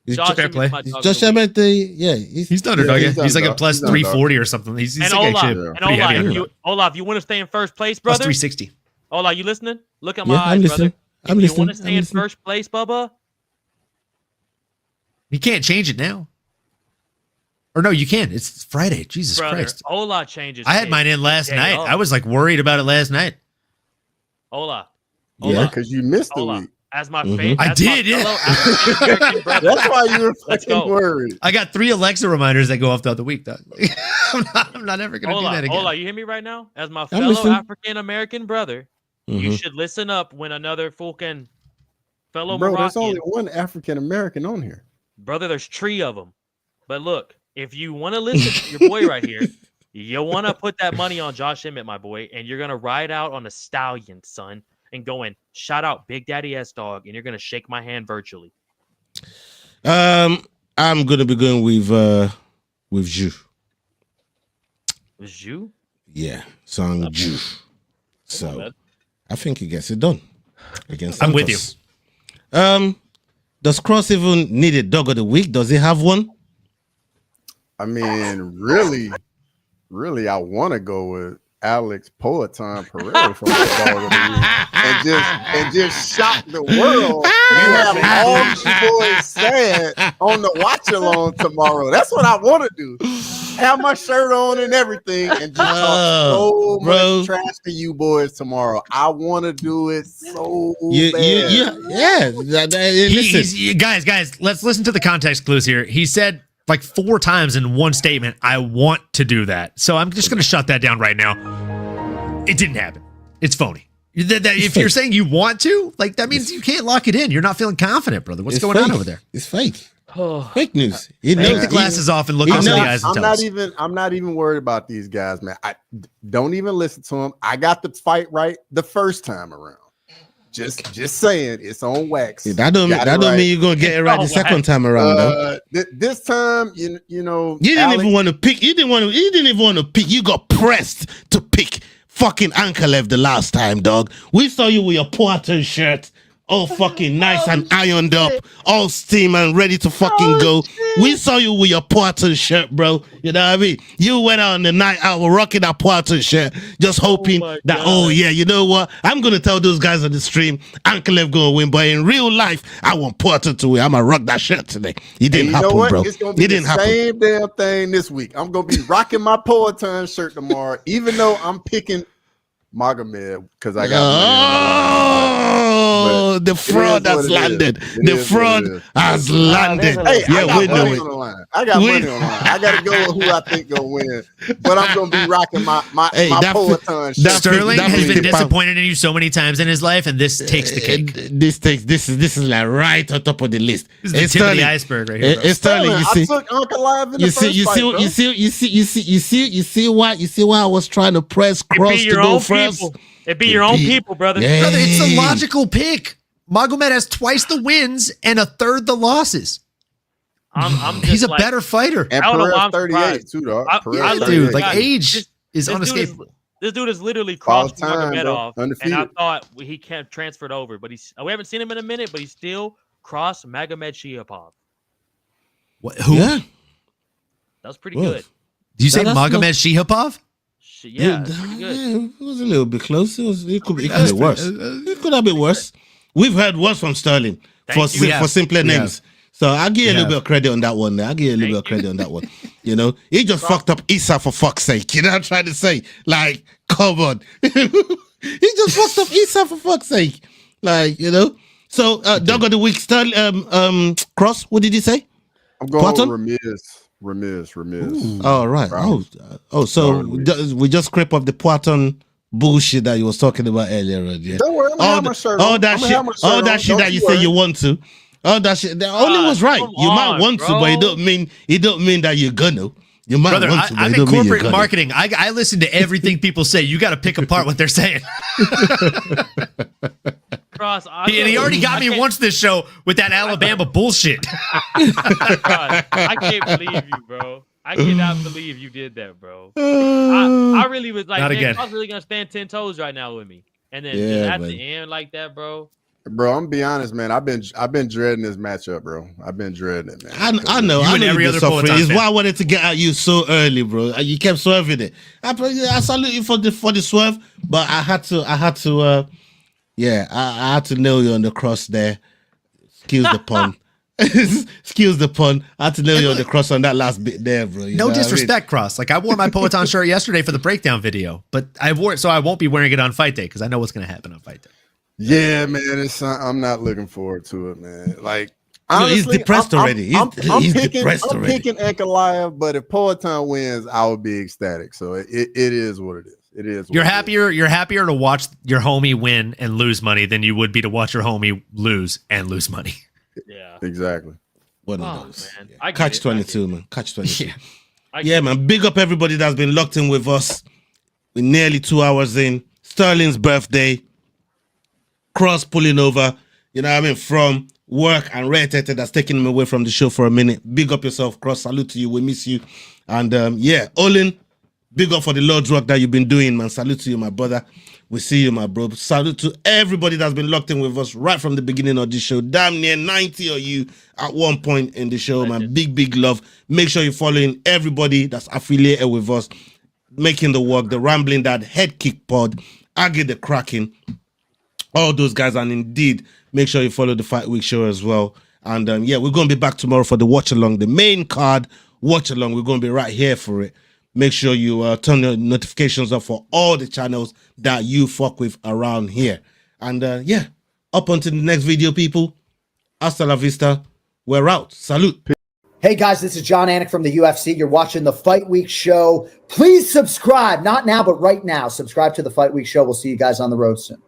Josh fair play. Josh Emmett, he's not underdog. He's like a plus 340 or something. He's and like Olaf, you want to stay in first place, brother? Plus 360. Olaf, you listening? Look at my eyes, brother. I'm you listening. want to stay in first place, Bubba? You can't change it now. Or no, you can. It's Friday. Jesus Christ. Olaf changes. I had mine in last night. I was like worried about it last night. Olaf. Yeah, because you missed the week. As my favorite. I did, yeah. That's why you were fucking worried. I got 3 Alexa reminders that go off throughout the week, though. I'm not ever going to do that again. Olaf, you hear me right now? As my fellow African-American brother, you should listen up when another fucking fellow Moroccan. There's only one African-American on here. Brother, there's 3 of them. But look, if you want to listen to your boy right here, you want to put that money on Josh Emmett, my boy, and you're going to ride out on a stallion, son. And going, shout out Big Daddy S Dog, and you're gonna shake my hand virtually. I'm gonna be going with Ju. With Ju? Yeah, song Ju. So I think he gets it done against Santos. I'm with you. Does Cross even need a dog of the week? Does he have one? I mean, really, I want to go with Alex Poetan Pereira from the dog of the week and just shock the world. You have all you boys sad on the watch along tomorrow. That's what I want to do. Have my shirt on and everything and just talk so much trash to you boys tomorrow. I want to do it so bad. Listen. Guys, let's listen to the context clues here. He said like 4 times in one statement, I want to do that. So I'm just going to shut that down right now. It didn't happen. It's phony. If you're saying you want to, like, that means you can't lock it in. You're not feeling confident, brother. What's going on over there? It's fake. Fake news. Take the glasses off and look us in the eyes and tell us. I'm not even worried about these guys, man. I don't even listen to them. I got the fight right the first time around. Just saying, it's on wax. Yeah, that don't mean you're gonna get it right the second time around, though. This time, you know, you didn't even want to pick. You didn't even want to pick. You got pressed to pick fucking Ankalaev the last time, dog. We saw you with your Puerto shirt, all fucking nice and ironed up, all steam and ready to fucking go. Shit. We saw you with your Puerto shirt, bro. You know what I mean? You went out on the night out rocking that Puerto shirt, just hoping that, yeah, you know what? I'm going to tell those guys on the stream, Ankalaev going to win, but in real life, I want Puerto to win. I'm going to rock that shirt today. It didn't happen, bro. It's going to be the same damn thing this week. I'm going to be rocking my Puerto shirt tomorrow, even though I'm picking Magomed because I got the fraud has landed. The fraud has landed. Hey, yeah, I got money on the line. I got money on the line. I got to go with who I think gonna win, but I'm gonna be rocking my Peloton shirt. Sterling has been disappointed in you so many times in his life, and this takes the cake. This is like right on top of the list. This is the tip of the iceberg right here. It's Sterling. You see, I took Ankalaev in the first you see why I was trying to press Cross to go first. It be your own people, brother. Yeah. Brother, it's a logical pick. Magomed has twice the wins and a third the losses. He's a better fighter. And Pereira 38 too, dog. Dude, like age is unescapable. This dude is literally crossed Magomed off, and I thought he can't transfer it over, but we haven't seen him in a minute, but he's still crossed Magomed Shiapov. What? Who? Yeah. That was pretty good. Did you say Magomed Shiapov? Yeah, pretty good. It was a little bit close. It could be worse. It could have been worse. We've heard worse from Sterling for simpler names. So I'll give you a little bit of credit on that one. You know, he just fucked up Issa for fuck's sake. You know what I'm trying to say? Like, come on. He just fucked up Issa for fuck's sake. Like, you know. So, Dog of the Week, Sterling, Cross, what did he say? I'm going with Ramirez. Oh, right. So we just scrape up the Poitin bullshit that you was talking about earlier. Yeah. Don't worry, all that shit that you say you want to. All that shit. That only was right. You might want to, but it don't mean that you're gonna. You might want to, but I'm in corporate marketing. I listen to everything people say. You got to pick apart what they're saying. Cross, he already got me once this show with that Alabama bullshit. I can't believe you, bro. I cannot believe you did that, bro. I really was like, man, I was really gonna stand 10 toes right now with me, and then at the end like that, bro. Bro, I'm gonna be honest, man. I've been dreading this matchup, bro. I've been dreading it, man. I know. You and every other Peloton It's why I wanted to get at you so early, bro. You kept swerving it. I salute you for the swerve, but I had to. I had to nail you on the cross there. Excuse the pun. Excuse the pun. I had to nail you on the cross on that last bit there, bro. No disrespect, Cross. Like I wore my Peloton shirt yesterday for the breakdown video, but I wore it so I won't be wearing it on fight day because I know what's gonna happen on fight day. Yeah, man. I'm not looking forward to it, man. Like honestly, he's depressed already. He's depressed already. I'm picking Ankalaev, but if Peloton wins, I would be ecstatic. So it is what it is. It is. You're happier to watch your homie win and lose money than you would be to watch your homie lose and lose money. Yeah, exactly. One of those. Man. Yeah. Catch 22, man. Catch 22. Yeah, man. Big up everybody that's been locked in with us. We're nearly 2 hours in. Sterling's birthday. Cross pulling over. You know what I mean? From work and Red Tete that's taking him away from the show for a minute. Big up yourself, Cross. Salute to you. We miss you. And Olin, big up for the Lord's work that you've been doing, man. Salute to you, my brother. We see you, my bro. Salute to everybody that's been locked in with us right from the beginning of this show. Damn near 90 of you at one point in the show, man. Big love. Make sure you're following everybody that's affiliated with us, Making the Walk, the Rambling Dad, headkickpod, Aggie the Kraken, all those guys. And indeed, make sure you follow the Fight Week show as well. And we're going to be back tomorrow for the watch along, the main card watch along. We're going to be right here for it. Make sure you turn your notifications up for all the channels that you fuck with around here. And up until the next video, people. Hasta la vista. We're out. Salute. Hey guys, this is John Anik from the UFC. You're watching the Fight Week show. Please subscribe. Not now, but right now. Subscribe to the Fight Week show. We'll see you guys on the road soon.